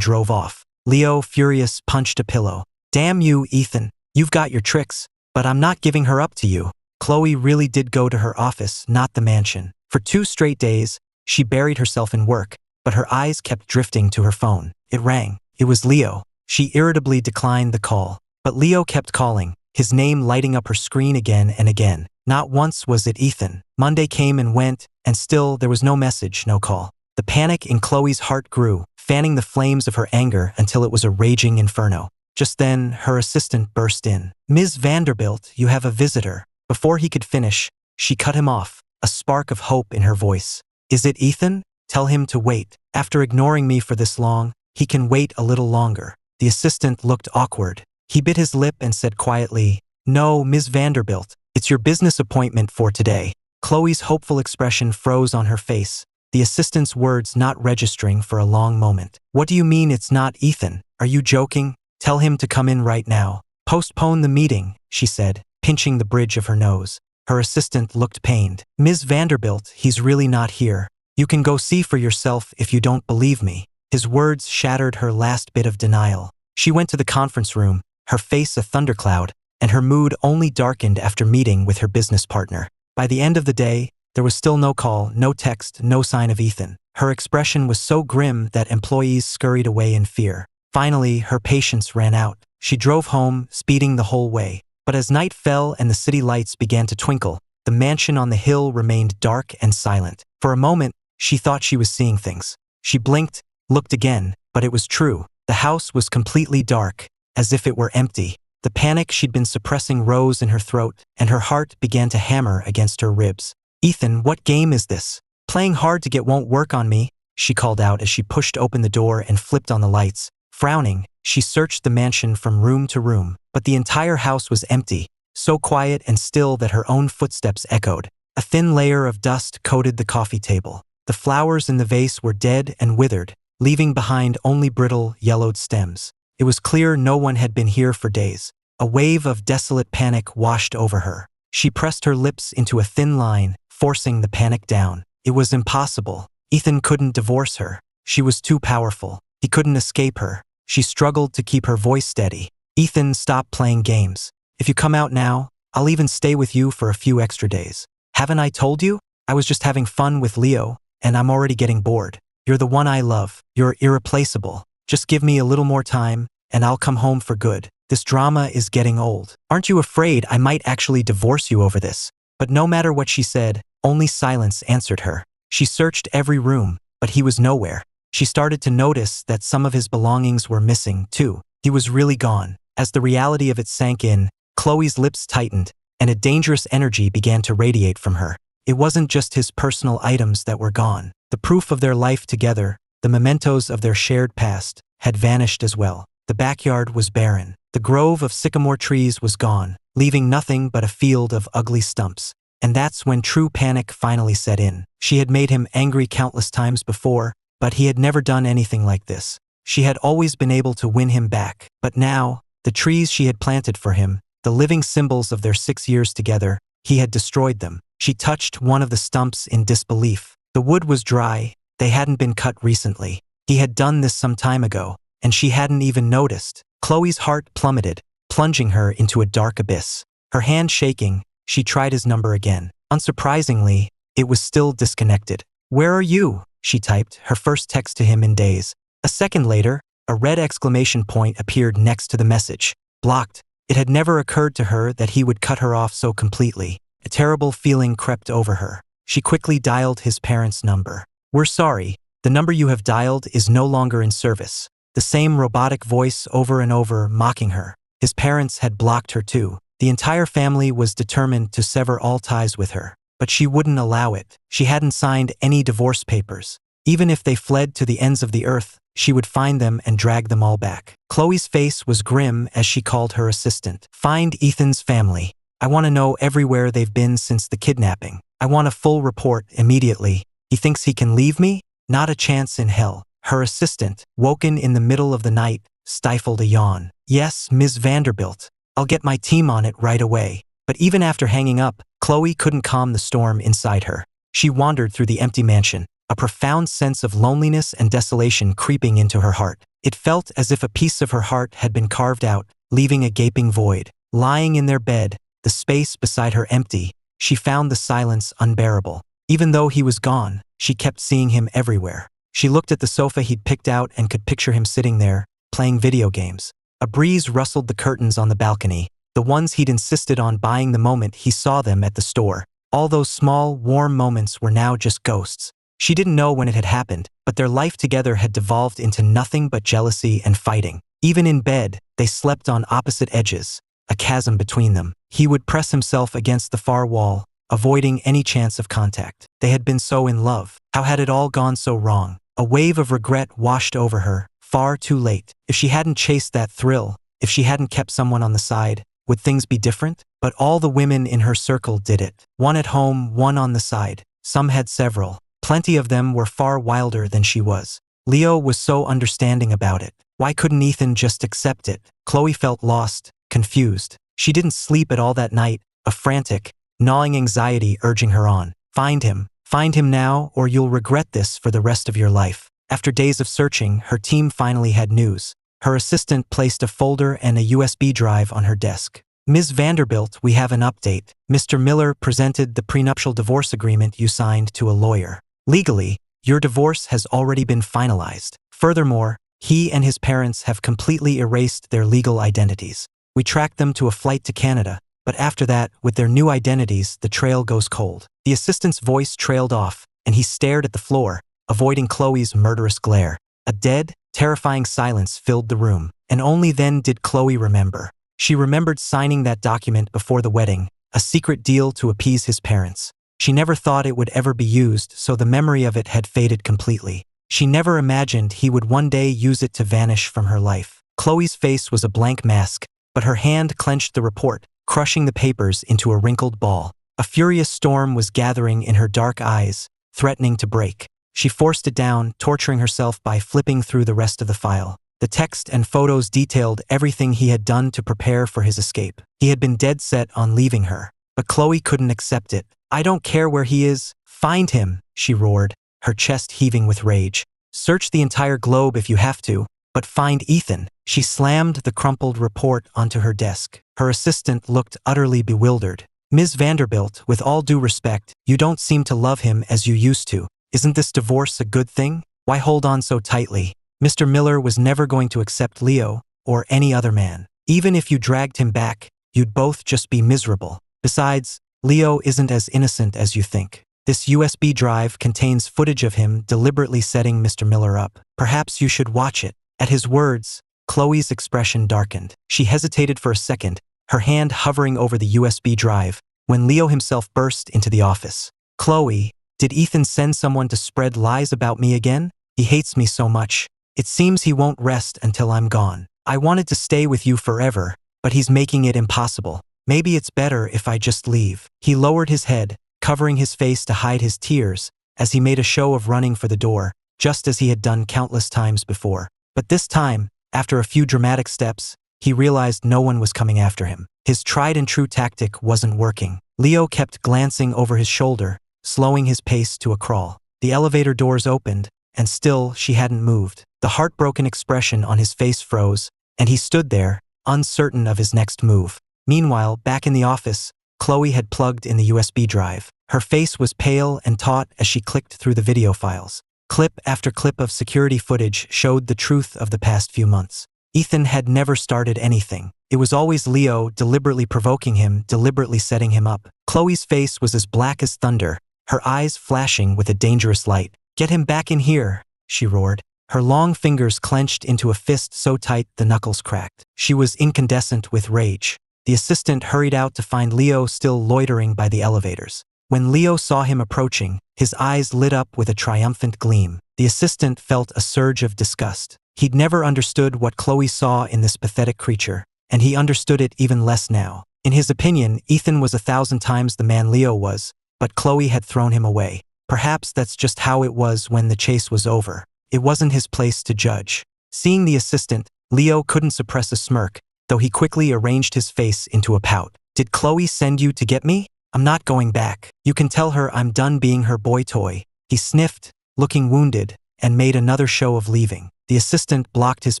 [SPEAKER 1] drove off. Leo, furious, punched a pillow. "Damn you, Ethan. You've got your tricks, but I'm not giving her up to you." Chloe really did go to her office, not the mansion. For 2 straight days, she buried herself in work, but her eyes kept drifting to her phone. It rang. It was Leo. She irritably declined the call. But Leo kept calling, his name lighting up her screen again and again. Not once was it Ethan. Monday came and went, and still there was no message, no call. The panic in Chloe's heart grew, fanning the flames of her anger until it was a raging inferno. Just then, her assistant burst in. "Ms. Vanderbilt, you have a visitor." Before he could finish, she cut him off, a spark of hope in her voice. "Is it Ethan? Tell him to wait. After ignoring me for this long, he can wait a little longer." The assistant looked awkward. He bit his lip and said quietly, "No, Ms. Vanderbilt, it's your business appointment for today." Chloe's hopeful expression froze on her face, the assistant's words not registering for a long moment. "What do you mean it's not Ethan? Are you joking? Tell him to come in right now." "Postpone the meeting," she said, pinching the bridge of her nose. Her assistant looked pained. "Ms. Vanderbilt, he's really not here. You can go see for yourself if you don't believe me." His words shattered her last bit of denial. She went to the conference room, her face a thundercloud, and her mood only darkened after meeting with her business partner. By the end of the day, there was still no call, no text, no sign of Ethan. Her expression was so grim that employees scurried away in fear. Finally, her patience ran out. She drove home, speeding the whole way. But as night fell and the city lights began to twinkle, the mansion on the hill remained dark and silent. For a moment, she thought she was seeing things. She blinked, looked again, but it was true. The house was completely dark, as if it were empty. The panic she'd been suppressing rose in her throat, and her heart began to hammer against her ribs. "Ethan, what game is this? Playing hard to get won't work on me," she called out as she pushed open the door and flipped on the lights. Frowning, she searched the mansion from room to room, but the entire house was empty, so quiet and still that her own footsteps echoed. A thin layer of dust coated the coffee table. The flowers in the vase were dead and withered, leaving behind only brittle, yellowed stems. It was clear no one had been here for days. A wave of desolate panic washed over her. She pressed her lips into a thin line, forcing the panic down. It was impossible. Ethan couldn't divorce her. She was too powerful. He couldn't escape her. She struggled to keep her voice steady. "Ethan, stop playing games. If you come out now, I'll even stay with you for a few extra days. Haven't I told you? I was just having fun with Leo, and I'm already getting bored. You're the one I love. You're irreplaceable. Just give me a little more time, and I'll come home for good. This drama is getting old. Aren't you afraid I might actually divorce you over this?" But no matter what she said, only silence answered her. She searched every room, but he was nowhere. She started to notice that some of his belongings were missing, too. He was really gone. As the reality of it sank in, Chloe's lips tightened, and a dangerous energy began to radiate from her. It wasn't just his personal items that were gone. The proof of their life together, the mementos of their shared past, had vanished as well. The backyard was barren. The grove of sycamore trees was gone, leaving nothing but a field of ugly stumps. And that's when true panic finally set in. She had made him angry countless times before, but he had never done anything like this. She had always been able to win him back. But now, the trees she had planted for him, the living symbols of their 6 years together, he had destroyed them. She touched one of the stumps in disbelief. The wood was dry. They hadn't been cut recently. He had done this some time ago, and she hadn't even noticed. Chloe's heart plummeted, plunging her into a dark abyss. Her hand shaking, she tried his number again. Unsurprisingly, it was still disconnected. "Where are you?" she typed, her first text to him in days. A second later, a red exclamation point appeared next to the message. Blocked. It had never occurred to her that he would cut her off so completely. A terrible feeling crept over her. She quickly dialed his parents' number. "We're sorry. The number you have dialed is no longer in service." The same robotic voice over and over, mocking her. His parents had blocked her too. The entire family was determined to sever all ties with her. But she wouldn't allow it. She hadn't signed any divorce papers. Even if they fled to the ends of the earth, she would find them and drag them all back. Chloe's face was grim as she called her assistant. "Find Ethan's family. I want to know everywhere they've been since the kidnapping. I want a full report immediately. He thinks he can leave me? Not a chance in hell." Her assistant, woken in the middle of the night, stifled a yawn. "Yes, Ms. Vanderbilt. I'll get my team on it right away." But even after hanging up, Chloe couldn't calm the storm inside her. She wandered through the empty mansion, a profound sense of loneliness and desolation creeping into her heart. It felt as if a piece of her heart had been carved out, leaving a gaping void. Lying in their bed, the space beside her empty, she found the silence unbearable. Even though he was gone, she kept seeing him everywhere. She looked at the sofa he'd picked out and could picture him sitting there, playing video games. A breeze rustled the curtains on the balcony, the ones he'd insisted on buying the moment he saw them at the store. All those small, warm moments were now just ghosts. She didn't know when it had happened, but their life together had devolved into nothing but jealousy and fighting. Even in bed, they slept on opposite edges, a chasm between them. He would press himself against the far wall, avoiding any chance of contact. They had been so in love. How had it all gone so wrong? A wave of regret washed over her, far too late. If she hadn't chased that thrill, if she hadn't kept someone on the side, would things be different? But all the women in her circle did it. One at home, one on the side. Some had several. Plenty of them were far wilder than she was. Leo was so understanding about it. Why couldn't Ethan just accept it? Chloe felt lost, confused. She didn't sleep at all that night, a frantic, gnawing anxiety urging her on. Find him now, or you'll regret this for the rest of your life. After days of searching, her team finally had news. Her assistant placed a folder and a USB drive on her desk. Ms. Vanderbilt, we have an update. Mr. Miller presented the prenuptial divorce agreement you signed to a lawyer. Legally, your divorce has already been finalized. Furthermore, he and his parents have completely erased their legal identities. We tracked them to a flight to Canada, but after that, with their new identities, the trail goes cold. The assistant's voice trailed off, and he stared at the floor, avoiding Chloe's murderous glare. A dead, terrifying silence filled the room, and only then did Chloe remember. She remembered signing that document before the wedding, a secret deal to appease his parents. She never thought it would ever be used, so the memory of it had faded completely. She never imagined he would one day use it to vanish from her life. Chloe's face was a blank mask, but her hand clenched the report, crushing the papers into a wrinkled ball. A furious storm was gathering in her dark eyes, threatening to break. She forced it down, torturing herself by flipping through the rest of the file. The text and photos detailed everything he had done to prepare for his escape. He had been dead set on leaving her, but Chloe couldn't accept it. I don't care where he is. Find him, she roared, her chest heaving with rage. Search the entire globe if you have to, but find Ethan. She slammed the crumpled report onto her desk. Her assistant looked utterly bewildered. Ms. Vanderbilt, with all due respect, you don't seem to love him as you used to. Isn't this divorce a good thing? Why hold on so tightly? Mr. Miller was never going to accept Leo, or any other man. Even if you dragged him back, you'd both just be miserable. Besides, Leo isn't as innocent as you think. This USB drive contains footage of him deliberately setting Mr. Miller up. Perhaps you should watch it. At his words, Chloe's expression darkened. She hesitated for a second, her hand hovering over the USB drive, when Leo himself burst into the office. Chloe, did Ethan send someone to spread lies about me again? He hates me so much. It seems he won't rest until I'm gone. I wanted to stay with you forever, but he's making it impossible. Maybe it's better if I just leave. He lowered his head, covering his face to hide his tears, as he made a show of running for the door, just as he had done countless times before. But this time, after a few dramatic steps, he realized no one was coming after him. His tried-and-true tactic wasn't working. Leo kept glancing over his shoulder, slowing his pace to a crawl. The elevator doors opened, and still she hadn't moved. The heartbroken expression on his face froze, and he stood there, uncertain of his next move. Meanwhile, back in the office, Chloe had plugged in the USB drive. Her face was pale and taut as she clicked through the video files. Clip after clip of security footage showed the truth of the past few months. Ethan had never started anything. It was always Leo deliberately provoking him, deliberately setting him up. Chloe's face was as black as thunder, her eyes flashing with a dangerous light. Get him back in here, she roared. Her long fingers clenched into a fist so tight the knuckles cracked. She was incandescent with rage. The assistant hurried out to find Leo still loitering by the elevators. When Leo saw him approaching, his eyes lit up with a triumphant gleam. The assistant felt a surge of disgust. He'd never understood what Chloe saw in this pathetic creature, and he understood it even less now. In his opinion, Ethan was 1,000 times the man Leo was, but Chloe had thrown him away. Perhaps that's just how it was when the chase was over. It wasn't his place to judge. Seeing the assistant, Leo couldn't suppress a smirk, though he quickly arranged his face into a pout. Did Chloe send you to get me? I'm not going back. You can tell her I'm done being her boy toy. He sniffed, looking wounded, and made another show of leaving. The assistant blocked his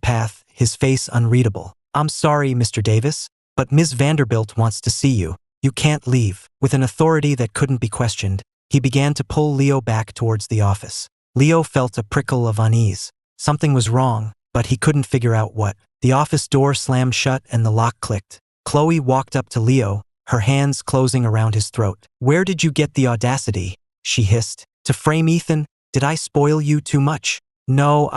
[SPEAKER 1] path, his face unreadable. I'm sorry, Mr. Davis, but Ms. Vanderbilt wants to see you. You can't leave. With an authority that couldn't be questioned, he began to pull Leo back towards the office. Leo felt a prickle of unease. Something was wrong, but he couldn't figure out what. The office door slammed shut and the lock clicked. Chloe walked up to Leo, her hands closing around his throat. Where did you get the audacity? She hissed. To frame Ethan? Did I spoil you too much? No,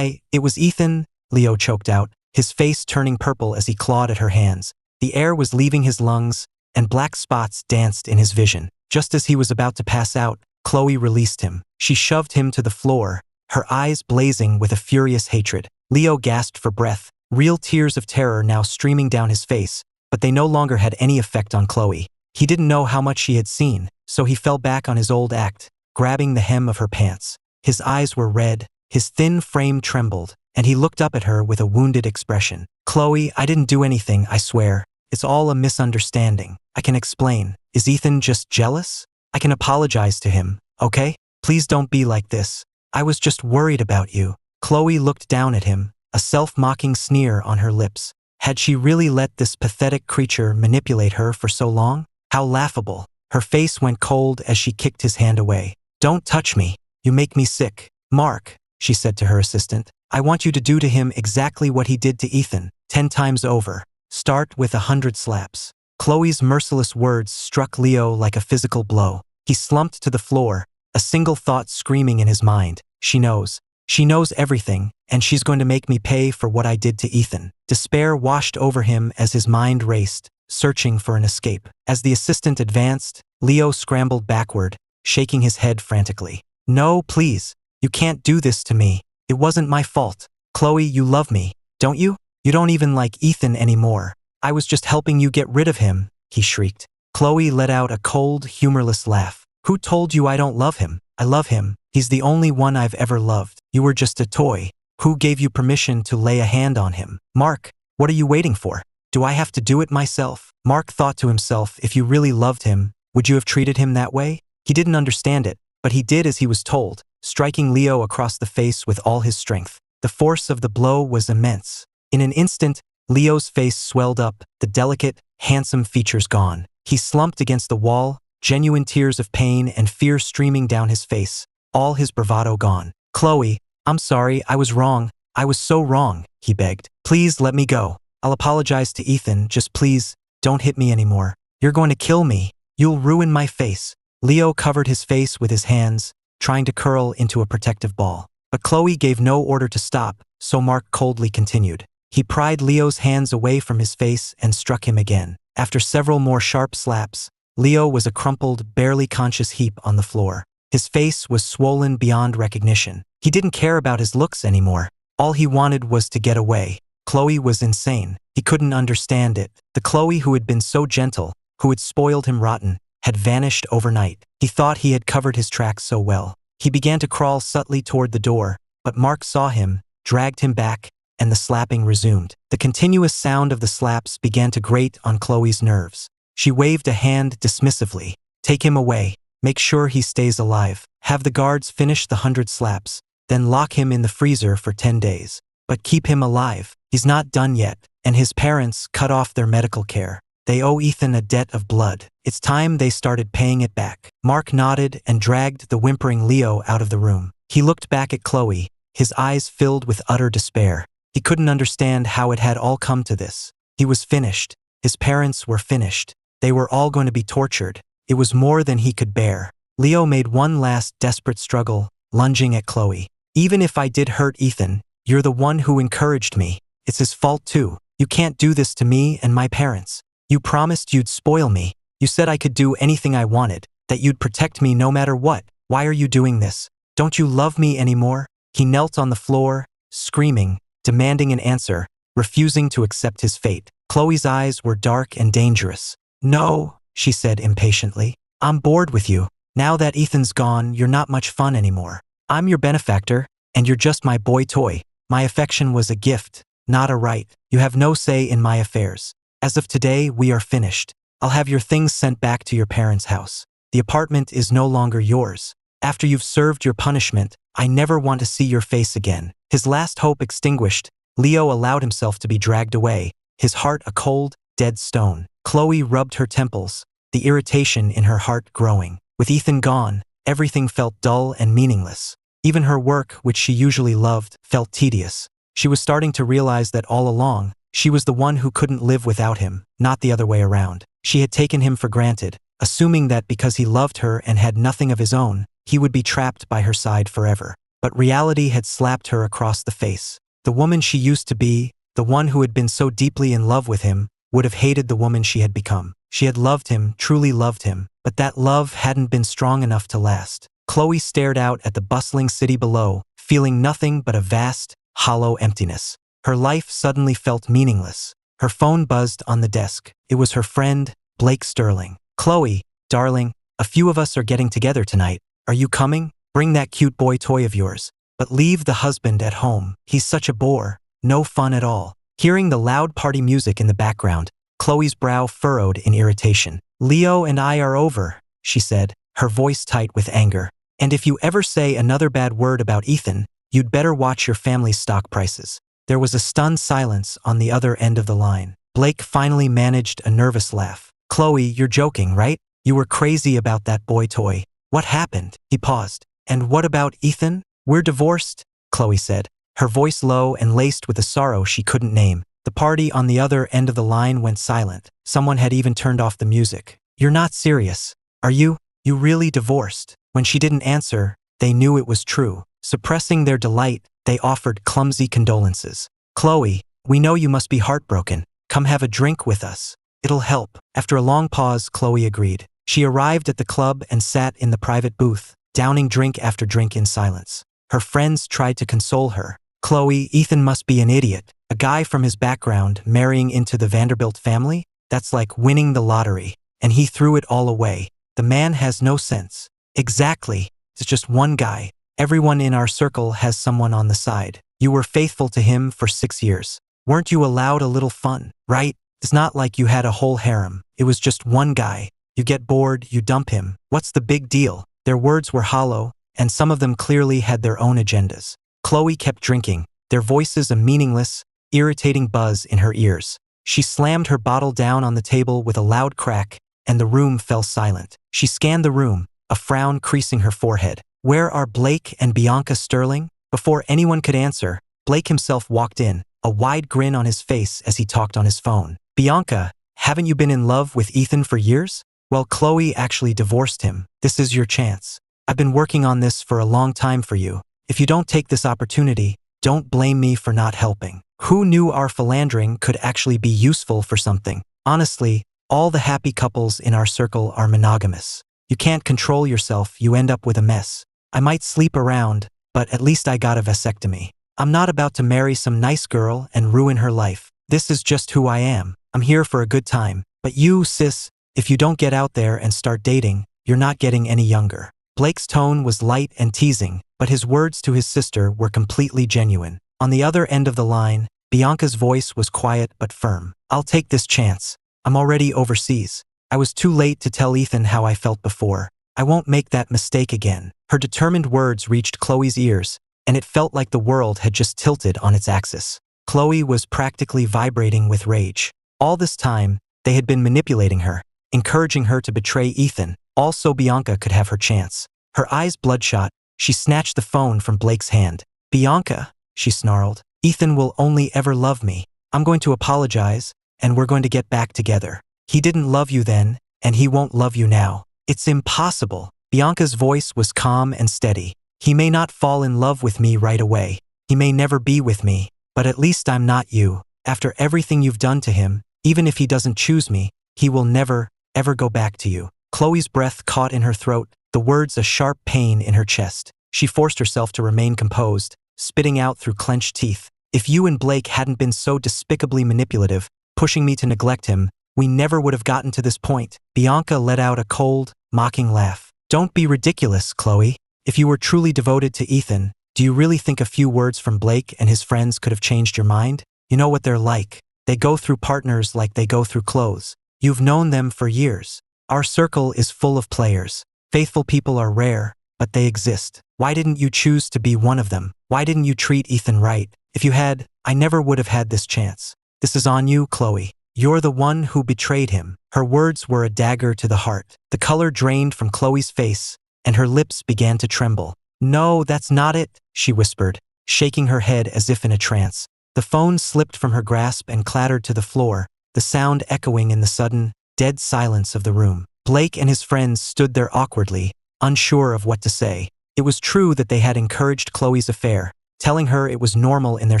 [SPEAKER 1] it was Ethan, Leo choked out, his face turning purple as he clawed at her hands. The air was leaving his lungs, and black spots danced in his vision. Just as he was about to pass out, Chloe released him. She shoved him to the floor, her eyes blazing with a furious hatred. Leo gasped for breath, real tears of terror now streaming down his face, but they no longer had any effect on Chloe. He didn't know how much she had seen, so he fell back on his old act, grabbing the hem of her pants. His eyes were red, his thin frame trembled, and he looked up at her with a wounded expression. Chloe, I didn't do anything, I swear. It's all a misunderstanding. I can explain. Is Ethan just jealous? I can apologize to him, okay? Please don't be like this. I was just worried about you. Chloe looked down at him, a self-mocking sneer on her lips. Had she really let this pathetic creature manipulate her for so long? How laughable. Her face went cold as she kicked his hand away. Don't touch me. You make me sick. Mark, she said to her assistant, I want you to do to him exactly what he did to Ethan, 10 times over. Start with 100 slaps. Chloe's merciless words struck Leo like a physical blow. He slumped to the floor, a single thought screaming in his mind. She knows. She knows everything, and she's going to make me pay for what I did to Ethan. Despair washed over him as his mind raced, searching for an escape. As the assistant advanced, Leo scrambled backward, shaking his head frantically. No, please. You can't do this to me. It wasn't my fault. Chloe, you love me, don't you? You don't even like Ethan anymore. I was just helping you get rid of him, he shrieked. Chloe let out a cold, humorless laugh. Who told you I don't love him? I love him. He's the only one I've ever loved. You were just a toy. Who gave you permission to lay a hand on him? Mark, what are you waiting for? Do I have to do it myself? Mark thought to himself, if you really loved him, would you have treated him that way? He didn't understand it, but he did as he was told, striking Leo across the face with all his strength. The force of the blow was immense. In an instant, Leo's face swelled up, the delicate, handsome features gone. He slumped against the wall, genuine tears of pain and fear streaming down his face, all his bravado gone. Chloe, I'm sorry, I was wrong. I was so wrong, he begged. Please let me go. I'll apologize to Ethan, just please, don't hit me anymore. You're going to kill me. You'll ruin my face. Leo covered his face with his hands, trying to curl into a protective ball. But Chloe gave no order to stop, so Mark coldly continued. He pried Leo's hands away from his face and struck him again. After several more sharp slaps, Leo was a crumpled, barely conscious heap on the floor. His face was swollen beyond recognition. He didn't care about his looks anymore. All he wanted was to get away. Chloe was insane. He couldn't understand it. The Chloe who had been so gentle, who had spoiled him rotten, had vanished overnight. He thought he had covered his tracks so well. He began to crawl subtly toward the door, but Mark saw him, dragged him back, and the slapping resumed. The continuous sound of the slaps began to grate on Chloe's nerves. She waved a hand dismissively. Take him away. Make sure he stays alive. Have the guards finish the 100 slaps, then lock him in the freezer for 10 days. But keep him alive. He's not done yet, and his parents cut off their medical care. They owe Ethan a debt of blood. It's time they started paying it back. Mark nodded and dragged the whimpering Leo out of the room. He looked back at Chloe, his eyes filled with utter despair. He couldn't understand how it had all come to this. He was finished. His parents were finished. They were all going to be tortured. It was more than he could bear. Leo made one last desperate struggle, lunging at Chloe. Even if I did hurt Ethan, you're the one who encouraged me. It's his fault too. You can't do this to me and my parents. You promised you'd spoil me. You said I could do anything I wanted, that you'd protect me no matter what. Why are you doing this? Don't you love me anymore? He knelt on the floor, screaming, demanding an answer, refusing to accept his fate. Chloe's eyes were dark and dangerous. No, she said impatiently. I'm bored with you. Now that Ethan's gone, you're not much fun anymore. I'm your benefactor, and you're just my boy toy. My affection was a gift, not a right. You have no say in my affairs. As of today, we are finished. I'll have your things sent back to your parents' house. The apartment is no longer yours. After you've served your punishment, I never want to see your face again." His last hope extinguished, Leo allowed himself to be dragged away, his heart a cold, dead stone. Chloe rubbed her temples, the irritation in her heart growing. With Ethan gone, everything felt dull and meaningless. Even her work, which she usually loved, felt tedious. She was starting to realize that all along, she was the one who couldn't live without him, not the other way around. She had taken him for granted, assuming that because he loved her and had nothing of his own, he would be trapped by her side forever. But reality had slapped her across the face. The woman she used to be, the one who had been so deeply in love with him, would have hated the woman she had become. She had loved him, truly loved him, but that love hadn't been strong enough to last. Chloe stared out at the bustling city below, feeling nothing but a vast, hollow emptiness. Her life suddenly felt meaningless. Her phone buzzed on the desk. It was her friend, Blake Sterling. "Chloe, darling, a few of us are getting together tonight. Are you coming? Bring that cute boy toy of yours. But leave the husband at home. He's such a bore. No fun at all." Hearing the loud party music in the background, Chloe's brow furrowed in irritation. "Leo and I are over," she said, her voice tight with anger. "And if you ever say another bad word about Ethan, you'd better watch your family's stock prices." There was a stunned silence on the other end of the line. Blake finally managed a nervous laugh. "Chloe, you're joking, right? You were crazy about that boy toy. What happened?" He paused. "And what about Ethan?" "We're divorced," Chloe said, her voice low and laced with a sorrow she couldn't name. The party on the other end of the line went silent. Someone had even turned off the music. "You're not serious, are you? You really divorced?" When she didn't answer, they knew it was true. Suppressing their delight, they offered clumsy condolences. "Chloe, we know you must be heartbroken. Come have a drink with us. It'll help." After a long pause, Chloe agreed. She arrived at the club and sat in the private booth, downing drink after drink in silence. Her friends tried to console her. "Chloe, Ethan must be an idiot. A guy from his background marrying into the Vanderbilt family? That's like winning the lottery. And he threw it all away. The man has no sense." "Exactly. It's just one guy. Everyone in our circle has someone on the side. You were faithful to him for 6 years. Weren't you allowed a little fun, right? It's not like you had a whole harem. It was just one guy. You get bored, you dump him. What's the big deal?" Their words were hollow, and some of them clearly had their own agendas. Chloe kept drinking, their voices a meaningless, irritating buzz in her ears. She slammed her bottle down on the table with a loud crack, and the room fell silent. She scanned the room, a frown creasing her forehead. "Where are Blake and Bianca Sterling?" Before anyone could answer, Blake himself walked in, a wide grin on his face as he talked on his phone. "Bianca, haven't you been in love with Ethan for years? Well, Chloe actually divorced him. This is your chance. I've been working on this for a long time for you. If you don't take this opportunity, don't blame me for not helping." Who knew our philandering could actually be useful for something? Honestly, all the happy couples in our circle are monogamous. You can't control yourself, you end up with a mess. I might sleep around, but at least I got a vasectomy. I'm not about to marry some nice girl and ruin her life. This is just who I am. I'm here for a good time. But you, sis, if you don't get out there and start dating, you're not getting any younger. Blake's tone was light and teasing, but his words to his sister were completely genuine. On the other end of the line, Bianca's voice was quiet but firm. "I'll take this chance. I'm already overseas. I was too late to tell Ethan how I felt before. I won't make that mistake again." Her determined words reached Chloe's ears, and it felt like the world had just tilted on its axis. Chloe was practically vibrating with rage. All this time, they had been manipulating her, encouraging her to betray Ethan, all so Bianca could have her chance. Her eyes bloodshot, she snatched the phone from Blake's hand. "Bianca," she snarled, "Ethan will only ever love me. I'm going to apologize, and we're going to get back together. He didn't love you then, and he won't love you now. It's impossible." Bianca's voice was calm and steady. "He may not fall in love with me right away. He may never be with me, but at least I'm not you. After everything you've done to him, even if he doesn't choose me, he will never, ever go back to you." Chloe's breath caught in her throat, the words a sharp pain in her chest. She forced herself to remain composed, spitting out through clenched teeth. "If you and Blake hadn't been so despicably manipulative, pushing me to neglect him, we never would have gotten to this point." Bianca let out a cold, mocking laugh. "Don't be ridiculous, Chloe. If you were truly devoted to Ethan, do you really think a few words from Blake and his friends could have changed your mind? You know what they're like. They go through partners like they go through clothes. You've known them for years. Our circle is full of players. Faithful people are rare, but they exist. Why didn't you choose to be one of them? Why didn't you treat Ethan right? If you had, I never would have had this chance. This is on you, Chloe. You're the one who betrayed him." Her words were a dagger to the heart. The color drained from Chloe's face, and her lips began to tremble. "No, that's not it," she whispered, shaking her head as if in a trance. The phone slipped from her grasp and clattered to the floor, the sound echoing in the sudden, dead silence of the room. Blake and his friends stood there awkwardly, unsure of what to say. It was true that they had encouraged Chloe's affair, telling her it was normal in their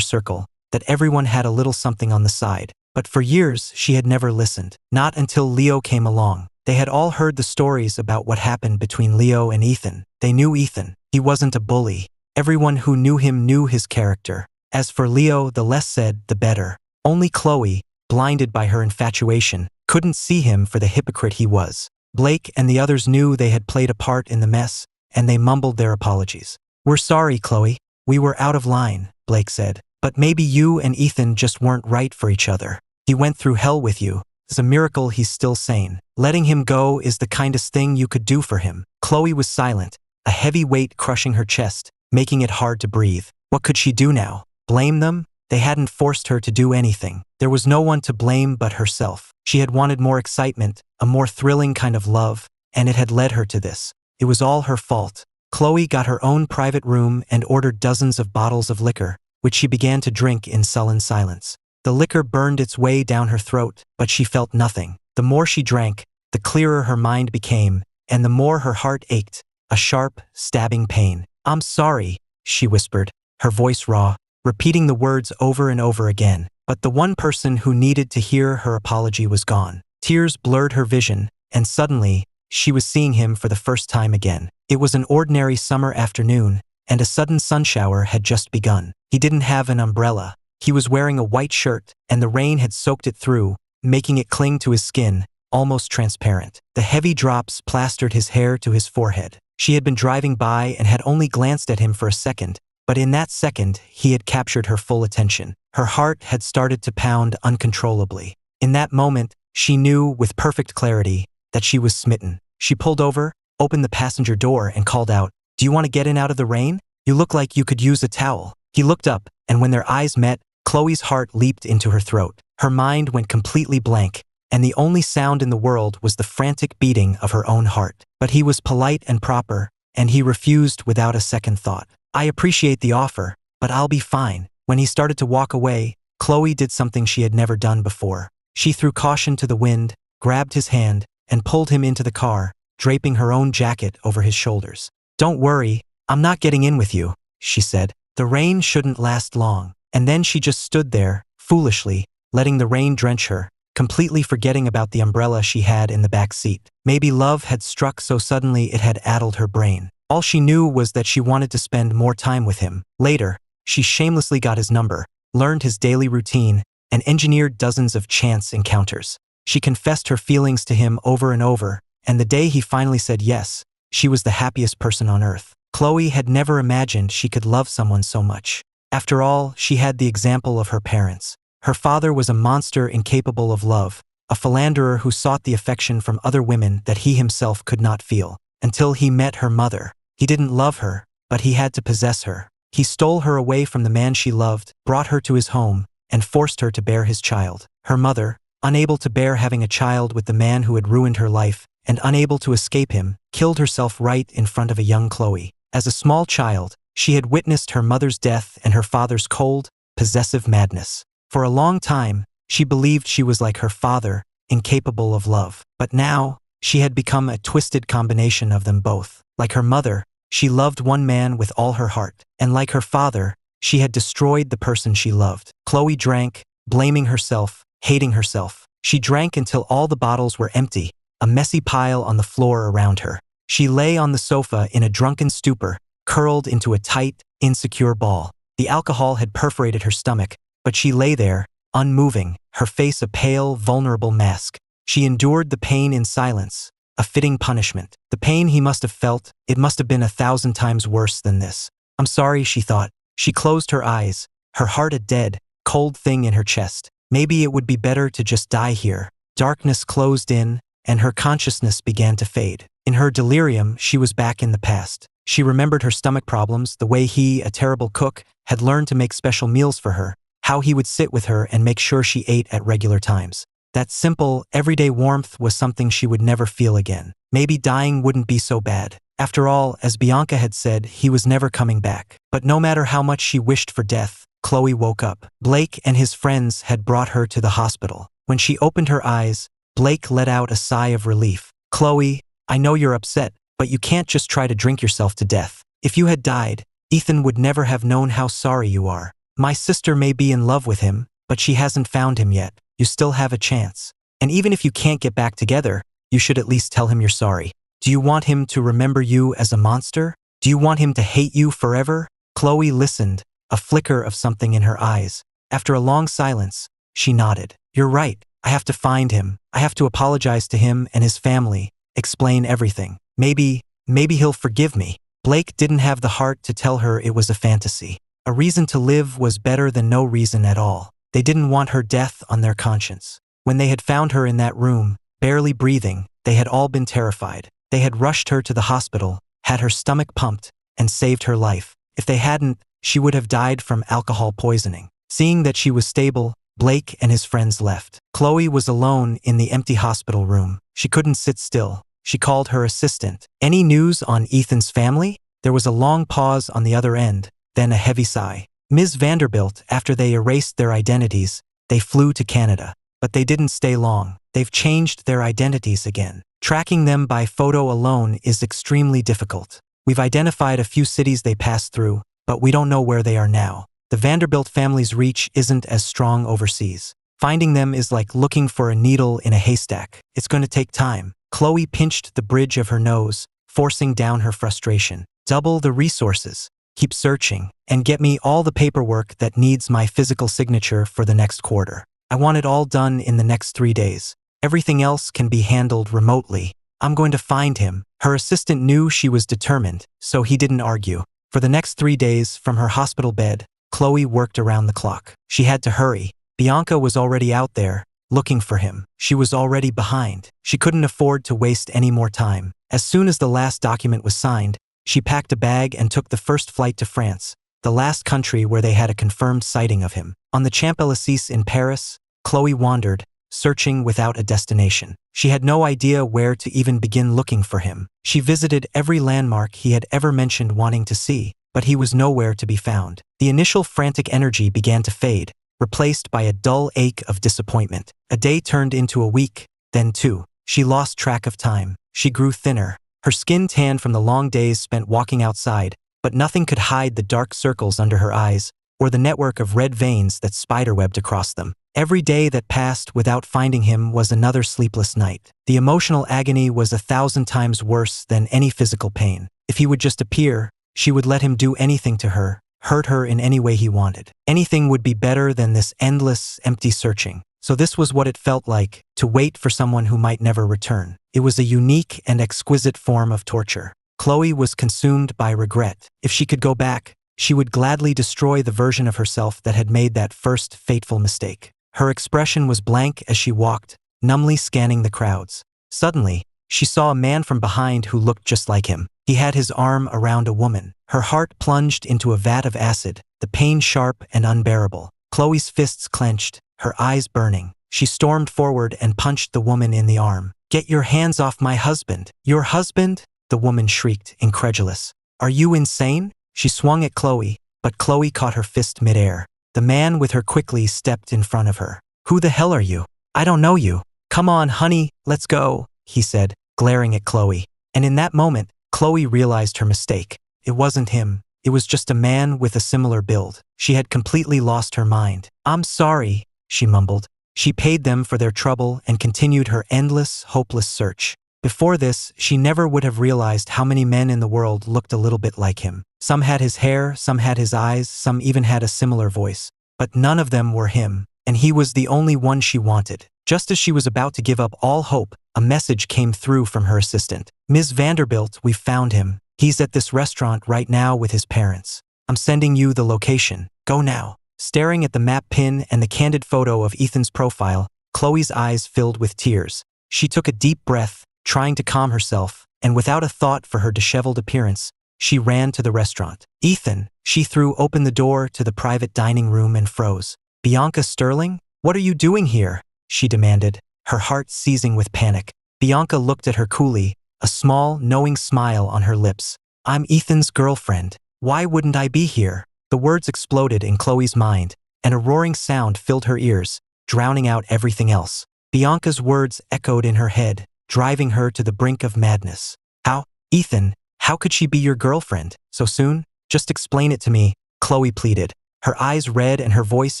[SPEAKER 1] circle, that everyone had a little something on the side. But for years, she had never listened. Not until Leo came along. They had all heard the stories about what happened between Leo and Ethan. They knew Ethan. He wasn't a bully. Everyone who knew him knew his character. As for Leo, the less said, the better. Only Chloe, blinded by her infatuation, couldn't see him for the hypocrite he was. Blake and the others knew they had played a part in the mess, and they mumbled their apologies. "We're sorry, Chloe. We were out of line," Blake said. "But maybe you and Ethan just weren't right for each other. He went through hell with you. It's a miracle he's still sane. Letting him go is the kindest thing you could do for him." Chloe was silent, a heavy weight crushing her chest, making it hard to breathe. What could she do now? Blame them? They hadn't forced her to do anything. There was no one to blame but herself. She had wanted more excitement, a more thrilling kind of love, and it had led her to this. It was all her fault. Chloe got her own private room and ordered dozens of bottles of liquor, which she began to drink in sullen silence. The liquor burned its way down her throat, but she felt nothing. The more she drank, the clearer her mind became, and the more her heart ached, a sharp, stabbing pain. "I'm sorry," she whispered, her voice raw, repeating the words over and over again. But the one person who needed to hear her apology was gone. Tears blurred her vision, and suddenly, she was seeing him for the first time again. It was an ordinary summer afternoon, and a sudden sunshower had just begun. He didn't have an umbrella. He was wearing a white shirt, and the rain had soaked it through, making it cling to his skin, almost transparent. The heavy drops plastered his hair to his forehead. She had been driving by and had only glanced at him for a second, but in that second, he had captured her full attention. Her heart had started to pound uncontrollably. In that moment, she knew with perfect clarity that she was smitten. She pulled over, opened the passenger door, and called out, "Do you want to get in out of the rain? You look like you could use a towel." He looked up, and when their eyes met, Chloe's heart leaped into her throat. Her mind went completely blank, and the only sound in the world was the frantic beating of her own heart. But he was polite and proper, and he refused without a second thought. "I appreciate the offer, but I'll be fine." When he started to walk away, Chloe did something she had never done before. She threw caution to the wind, grabbed his hand, and pulled him into the car, draping her own jacket over his shoulders. "Don't worry, I'm not getting in with you," she said. "The rain shouldn't last long." And then she just stood there, foolishly, letting the rain drench her, completely forgetting about the umbrella she had in the back seat. Maybe love had struck so suddenly it had addled her brain. All she knew was that she wanted to spend more time with him. Later, she shamelessly got his number, learned his daily routine, and engineered dozens of chance encounters. She confessed her feelings to him over and over, and the day he finally said yes, she was the happiest person on earth. Chloe had never imagined she could love someone so much. After all, she had the example of her parents. Her father was a monster incapable of love, a philanderer who sought the affection from other women that he himself could not feel. Until he met her mother. He didn't love her, but he had to possess her. He stole her away from the man she loved, brought her to his home, and forced her to bear his child. Her mother, unable to bear having a child with the man who had ruined her life, and unable to escape him, killed herself right in front of a young Chloe. As a small child, she had witnessed her mother's death and her father's cold, possessive madness. For a long time, she believed she was like her father, incapable of love. But now, she had become a twisted combination of them both. Like her mother, she loved one man with all her heart, and like her father, she had destroyed the person she loved. Chloe drank, blaming herself, hating herself. She drank until all the bottles were empty, a messy pile on the floor around her. She lay on the sofa in a drunken stupor, curled into a tight, insecure ball. The alcohol had perforated her stomach, but she lay there, unmoving, her face a pale, vulnerable mask. She endured the pain in silence, a fitting punishment. The pain he must have felt, it must have been 1,000 times worse than this. "I'm sorry," she thought. She closed her eyes, her heart a dead, cold thing in her chest. Maybe it would be better to just die here. darkness closed in, and her consciousness began to fade. In her delirium, she was back in the past. She remembered her stomach problems, the way he, a terrible cook, had learned to make special meals for her, how he would sit with her and make sure she ate at regular times. That simple, everyday warmth was something she would never feel again. Maybe dying wouldn't be so bad. After all, as Bianca had said, he was never coming back. But no matter how much she wished for death, Chloe woke up. Blake and his friends had brought her to the hospital. When she opened her eyes, Blake let out a sigh of relief. "Chloe, I know you're upset, but you can't just try to drink yourself to death. If you had died, Ethan would never have known how sorry you are. My sister may be in love with him, but she hasn't found him yet. You still have a chance. And even if you can't get back together, you should at least tell him you're sorry. Do you want him to remember you as a monster? Do you want him to hate you forever?" Chloe listened, a flicker of something in her eyes. After a long silence, she nodded. "You're right. I have to find him. I have to apologize to him and his family, explain everything. Maybe he'll forgive me." Blake didn't have the heart to tell her it was a fantasy. A reason to live was better than no reason at all. They didn't want her death on their conscience. When they had found her in that room, barely breathing, they had all been terrified. They had rushed her to the hospital, had her stomach pumped, and saved her life. If they hadn't, she would have died from alcohol poisoning. Seeing that she was stable, Blake and his friends left. Chloe was alone in the empty hospital room. She couldn't sit still. She called her assistant. "Any news on Ethan's family?" There was a long pause on the other end, then a heavy sigh. "Ms. Vanderbilt, after they erased their identities, they flew to Canada. But they didn't stay long. They've changed their identities again. Tracking them by photo alone is extremely difficult. We've identified a few cities they passed through, but we don't know where they are now. The Vanderbilt family's reach isn't as strong overseas. Finding them is like looking for a needle in a haystack. It's going to take time." Chloe pinched the bridge of her nose, forcing down her frustration. "Double the resources. Keep searching, and get me all the paperwork that needs my physical signature for the next quarter. I want it all done in the next 3 days. Everything else can be handled remotely. I'm going to find him." Her assistant knew she was determined, so he didn't argue. For the next 3 days, from her hospital bed, Chloe worked around the clock. She had to hurry. Bianca was already out there, looking for him. She was already behind. She couldn't afford to waste any more time. As soon as the last document was signed, she packed a bag and took the first flight to France, the last country where they had a confirmed sighting of him. On the Champs-Élysées in Paris, Chloe wandered, searching without a destination. She had no idea where to even begin looking for him. She visited every landmark he had ever mentioned wanting to see, but he was nowhere to be found. The initial frantic energy began to fade, replaced by a dull ache of disappointment. A day turned into a week, then 2. She lost track of time. She grew thinner. Her skin tanned from the long days spent walking outside, but nothing could hide the dark circles under her eyes, or the network of red veins that spiderwebbed across them. Every day that passed without finding him was another sleepless night. The emotional agony was 1,000 times worse than any physical pain. If he would just appear, she would let him do anything to her, hurt her in any way he wanted. Anything would be better than this endless, empty searching. So this was what it felt like, to wait for someone who might never return. It was a unique and exquisite form of torture. Chloe was consumed by regret. If she could go back, she would gladly destroy the version of herself that had made that first fateful mistake. Her expression was blank as she walked, numbly scanning the crowds. Suddenly, she saw a man from behind who looked just like him. He had his arm around a woman. Her heart plunged into a vat of acid, the pain sharp and unbearable. Chloe's fists clenched, her eyes burning. She stormed forward and punched the woman in the arm. "Get your hands off my husband." "Your husband?" the woman shrieked, incredulous. "Are you insane?" She swung at Chloe, but Chloe caught her fist midair. The man with her quickly stepped in front of her. "Who the hell are you?" "I don't know you." "Come on, honey, let's go," he said, glaring at Chloe. And in that moment, Chloe realized her mistake. It wasn't him. It was just a man with a similar build. She had completely lost her mind. "I'm sorry," she mumbled. She paid them for their trouble and continued her endless, hopeless search. Before this, she never would have realized how many men in the world looked a little bit like him. Some had his hair, some had his eyes, some even had a similar voice. But none of them were him, and he was the only one she wanted. Just as she was about to give up all hope, a message came through from her assistant. "Ms. Vanderbilt, we've found him. He's at this restaurant right now with his parents. I'm sending you the location. Go now." Staring at the map pin and the candid photo of Ethan's profile, Chloe's eyes filled with tears. She took a deep breath, trying to calm herself, and without a thought for her disheveled appearance, she ran to the restaurant. Ethan, she threw open the door to the private dining room and froze. Bianca Sterling? What are you doing here? She demanded, her heart seizing with panic. Bianca looked at her coolly, a small, knowing smile on her lips. I'm Ethan's girlfriend. Why wouldn't I be here? The words exploded in Chloe's mind, and a roaring sound filled her ears, drowning out everything else. Bianca's words echoed in her head, driving her to the brink of madness. How? Ethan, how could she be your girlfriend? So soon? Just explain it to me, Chloe pleaded, her eyes red and her voice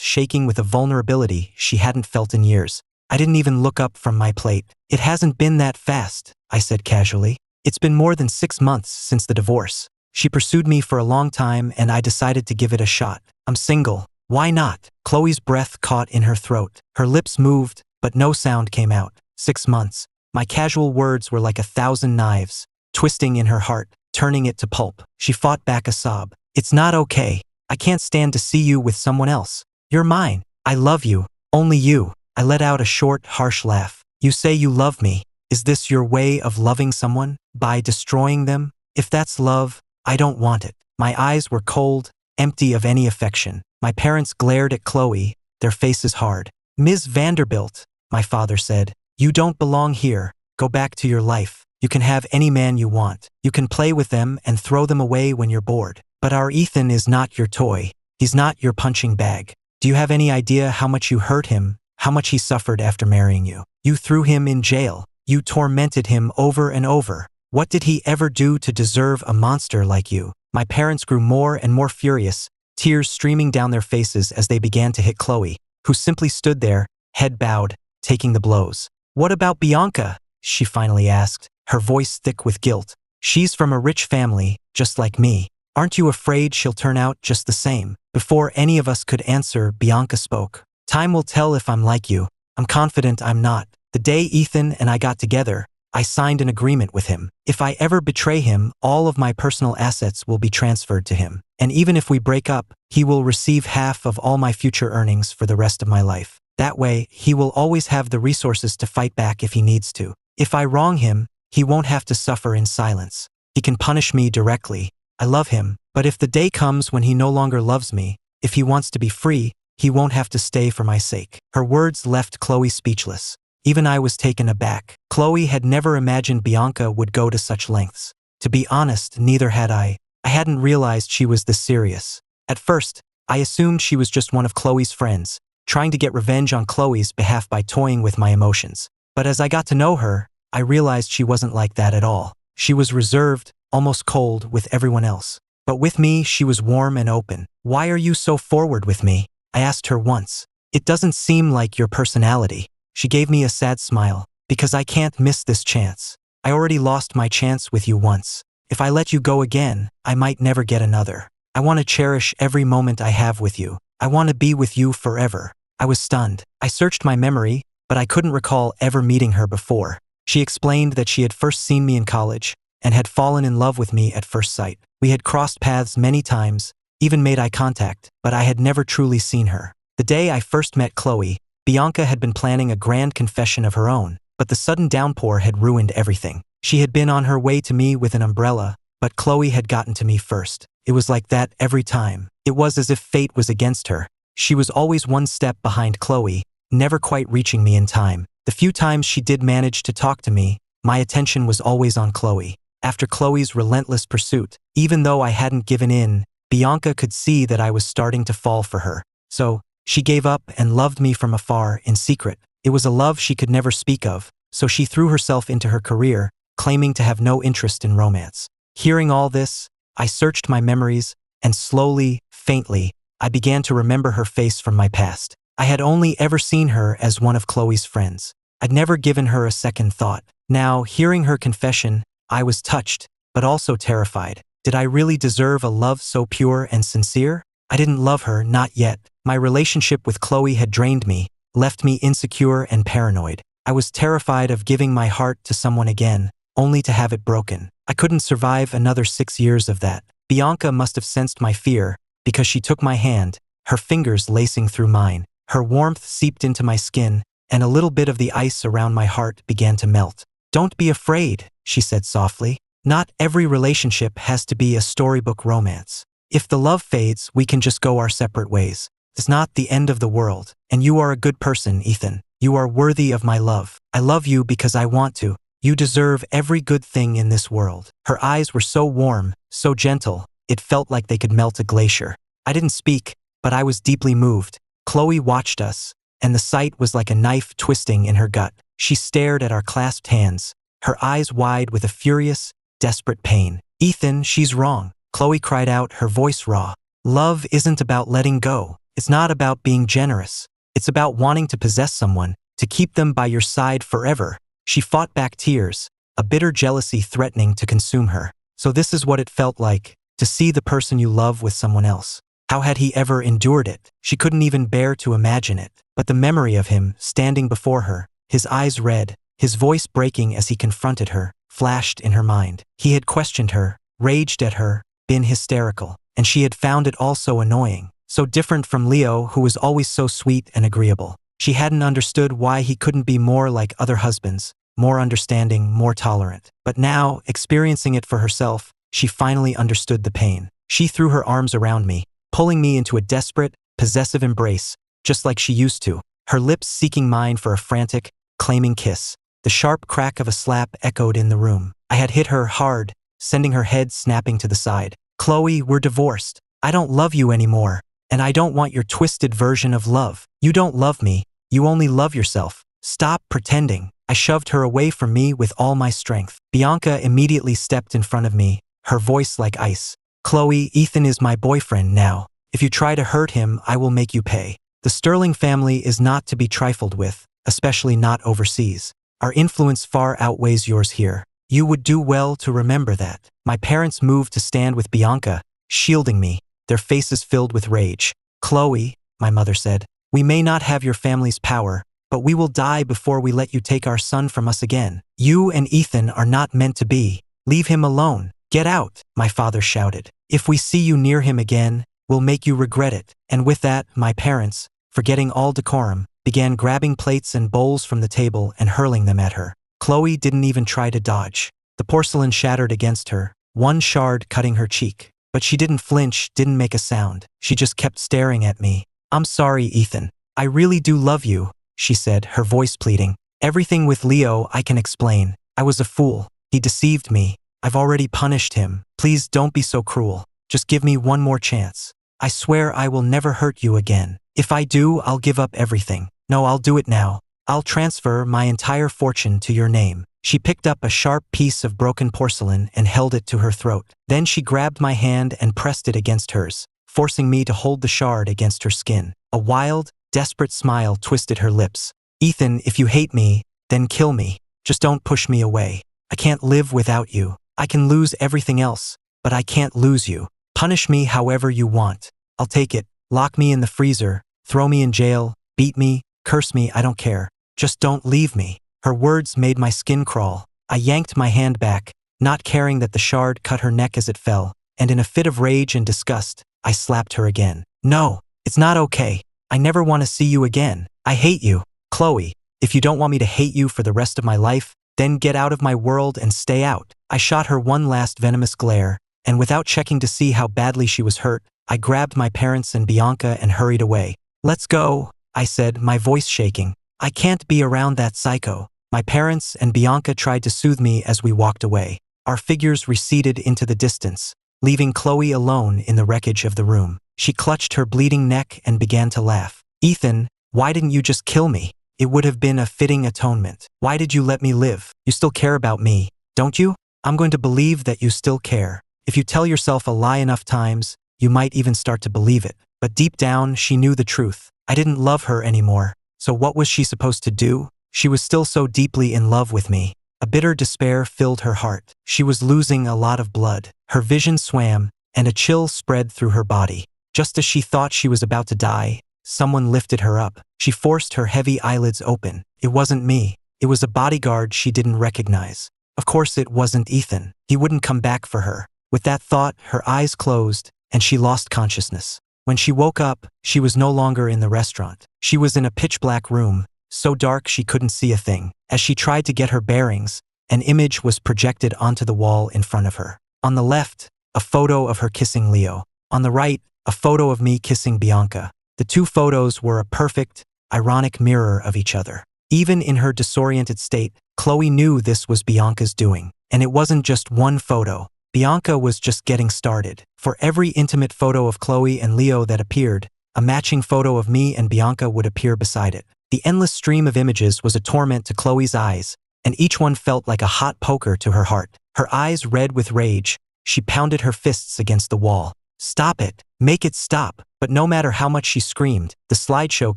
[SPEAKER 1] shaking with a vulnerability she hadn't felt in years. I didn't even look up from my plate. It hasn't been that fast, I said casually. It's been more than 6 months since the divorce. She pursued me for a long time and I decided to give it a shot. I'm single. Why not? Chloe's breath caught in her throat. Her lips moved, but no sound came out. 6 months. My casual words were like 1,000 knives, twisting in her heart, turning it to pulp. She fought back a sob. It's not okay. I can't stand to see you with someone else. You're mine. I love you. Only you. I let out a short, harsh laugh. You say you love me. Is this your way of loving someone? By destroying them? If that's love, I don't want it. My eyes were cold, empty of any affection. My parents glared at Chloe, their faces hard. Ms. Vanderbilt, my father said, you don't belong here. Go back to your life. You can have any man you want. You can play with them and throw them away when you're bored. But our Ethan is not your toy. He's not your punching bag. Do you have any idea how much you hurt him, how much he suffered after marrying you? You threw him in jail. You tormented him over and over. What did he ever do to deserve a monster like you? My parents grew more and more furious, tears streaming down their faces as they began to hit Chloe, who simply stood there, head bowed, taking the blows. What about Bianca? She finally asked, her voice thick with guilt. She's from a rich family, just like me. Aren't you afraid she'll turn out just the same? Before any of us could answer, Bianca spoke. Time will tell if I'm like you. I'm confident I'm not. The day Ethan and I got together, I signed an agreement with him. If I ever betray him, all of my personal assets will be transferred to him. And even if we break up, he will receive half of all my future earnings for the rest of my life. That way, he will always have the resources to fight back if he needs to. If I wrong him, he won't have to suffer in silence. He can punish me directly. I love him, but if the day comes when he no longer loves me, if he wants to be free, he won't have to stay for my sake. Her words left Chloe speechless. Even I was taken aback. Chloe had never imagined Bianca would go to such lengths. To be honest, neither had I. I hadn't realized she was this serious. At first, I assumed she was just one of Chloe's friends, trying to get revenge on Chloe's behalf by toying with my emotions. But as I got to know her, I realized she wasn't like that at all. She was reserved, almost cold, with everyone else. But with me, she was warm and open. Why are you so forward with me? I asked her once. It doesn't seem like your personality. She gave me a sad smile. Because I can't miss this chance. I already lost my chance with you once. If I let you go again, I might never get another. I want to cherish every moment I have with you. I want to be with you forever. I was stunned. I searched my memory, but I couldn't recall ever meeting her before. She explained that she had first seen me in college and had fallen in love with me at first sight. We had crossed paths many times, even made eye contact, but I had never truly seen her. The day I first met Chloe, Bianca had been planning a grand confession of her own, but the sudden downpour had ruined everything. She had been on her way to me with an umbrella, but Chloe had gotten to me first. It was like that every time. It was as if fate was against her. She was always one step behind Chloe, never quite reaching me in time. The few times she did manage to talk to me, my attention was always on Chloe. After Chloe's relentless pursuit, even though I hadn't given in, Bianca could see that I was starting to fall for her. So, she gave up and loved me from afar, in secret. It was a love she could never speak of, so she threw herself into her career, claiming to have no interest in romance. Hearing all this, I searched my memories, and slowly, faintly, I began to remember her face from my past. I had only ever seen her as one of Chloe's friends. I'd never given her a second thought. Now, hearing her confession, I was touched, but also terrified. Did I really deserve a love so pure and sincere? I didn't love her, not yet. My relationship with Chloe had drained me, left me insecure and paranoid. I was terrified of giving my heart to someone again, only to have it broken. I couldn't survive another 6 years of that. Bianca must have sensed my fear, because she took my hand, her fingers lacing through mine. Her warmth seeped into my skin, and a little bit of the ice around my heart began to melt. "Don't be afraid," she said softly. "Not every relationship has to be a storybook romance. If the love fades, we can just go our separate ways. It's not the end of the world, and you are a good person, Ethan. You are worthy of my love. I love you because I want to. You deserve every good thing in this world." Her eyes were so warm, so gentle, it felt like they could melt a glacier. I didn't speak, but I was deeply moved. Chloe watched us, and the sight was like a knife twisting in her gut. She stared at our clasped hands, her eyes wide with a furious, desperate pain. "Ethan, she's wrong," Chloe cried out, her voice raw. "Love isn't about letting go. It's not about being generous. It's about wanting to possess someone, to keep them by your side forever." She fought back tears, a bitter jealousy threatening to consume her. So this is what it felt like, to see the person you love with someone else. How had he ever endured it? She couldn't even bear to imagine it. But the memory of him, standing before her, his eyes red, his voice breaking as he confronted her, flashed in her mind. He had questioned her, raged at her, been hysterical, and she had found it all so annoying. So different from Leo, who was always so sweet and agreeable. She hadn't understood why he couldn't be more like other husbands, more understanding, more tolerant. But now, experiencing it for herself, she finally understood the pain. She threw her arms around me, pulling me into a desperate, possessive embrace, just like she used to, her lips seeking mine for a frantic, claiming kiss. The sharp crack of a slap echoed in the room. I had hit her hard, sending her head snapping to the side. "Chloe, we're divorced. I don't love you anymore, and I don't want your twisted version of love. You don't love me. You only love yourself. Stop pretending." I shoved her away from me with all my strength. Bianca immediately stepped in front of me, her voice like ice. "Chloe, Ethan is my boyfriend now. If you try to hurt him, I will make you pay. The Sterling family is not to be trifled with, especially not overseas. Our influence far outweighs yours here. You would do well to remember that." My parents moved to stand with Bianca, shielding me, their faces filled with rage. "Chloe," my mother said, "we may not have your family's power, but we will die before we let you take our son from us again. You and Ethan are not meant to be. Leave him alone. Get out," my father shouted. "If we see you near him again, we'll make you regret it." And with that, my parents, forgetting all decorum, began grabbing plates and bowls from the table and hurling them at her. Chloe didn't even try to dodge. The porcelain shattered against her, one shard cutting her cheek. But she didn't flinch, didn't make a sound. She just kept staring at me. "I'm sorry, Ethan. I really do love you," she said, her voice pleading. "Everything with Leo I can explain. I was a fool. He deceived me. I've already punished him. Please don't be so cruel. Just give me one more chance. I swear I will never hurt you again. If I do, I'll give up everything. No, I'll do it now. I'll transfer my entire fortune to your name." She picked up a sharp piece of broken porcelain and held it to her throat. Then she grabbed my hand and pressed it against hers, forcing me to hold the shard against her skin. A wild, desperate smile twisted her lips. "Ethan, if you hate me, then kill me. Just don't push me away. I can't live without you. I can lose everything else, but I can't lose you. Punish me however you want. I'll take it. Lock me in the freezer, throw me in jail, beat me, curse me, I don't care. Just don't leave me." Her words made my skin crawl. I yanked my hand back, not caring that the shard cut her neck as it fell, and in a fit of rage and disgust, I slapped her again. "No, it's not okay. I never want to see you again. I hate you. Chloe, if you don't want me to hate you for the rest of my life, then get out of my world and stay out." I shot her one last venomous glare, and without checking to see how badly she was hurt, I grabbed my parents and Bianca and hurried away. "Let's go," I said, my voice shaking. "I can't be around that psycho." My parents and Bianca tried to soothe me as we walked away. Our figures receded into the distance, leaving Chloe alone in the wreckage of the room. She clutched her bleeding neck and began to laugh. "Ethan, why didn't you just kill me? It would have been a fitting atonement. Why did you let me live? You still care about me, don't you? I'm going to believe that you still care. If you tell yourself a lie enough times, you might even start to believe it." But deep down, she knew the truth. I didn't love her anymore. So what was she supposed to do? She was still so deeply in love with me. A bitter despair filled her heart. She was losing a lot of blood. Her vision swam, and a chill spread through her body. Just as she thought she was about to die, someone lifted her up. She forced her heavy eyelids open. It wasn't me. It was a bodyguard she didn't recognize. Of course it wasn't Ethan. He wouldn't come back for her. With that thought, her eyes closed, and she lost consciousness. When she woke up, she was no longer in the restaurant. She was in a pitch-black room, so dark she couldn't see a thing. As she tried to get her bearings, an image was projected onto the wall in front of her. On the left, a photo of her kissing Leo. On the right, a photo of me kissing Bianca. The two photos were a perfect, ironic mirror of each other. Even in her disoriented state, Chloe knew this was Bianca's doing. And it wasn't just one photo. Bianca was just getting started. For every intimate photo of Chloe and Leo that appeared, a matching photo of me and Bianca would appear beside it. The endless stream of images was a torment to Chloe's eyes, and each one felt like a hot poker to her heart. Her eyes red with rage, she pounded her fists against the wall. Stop it! Make it stop! But no matter how much she screamed, the slideshow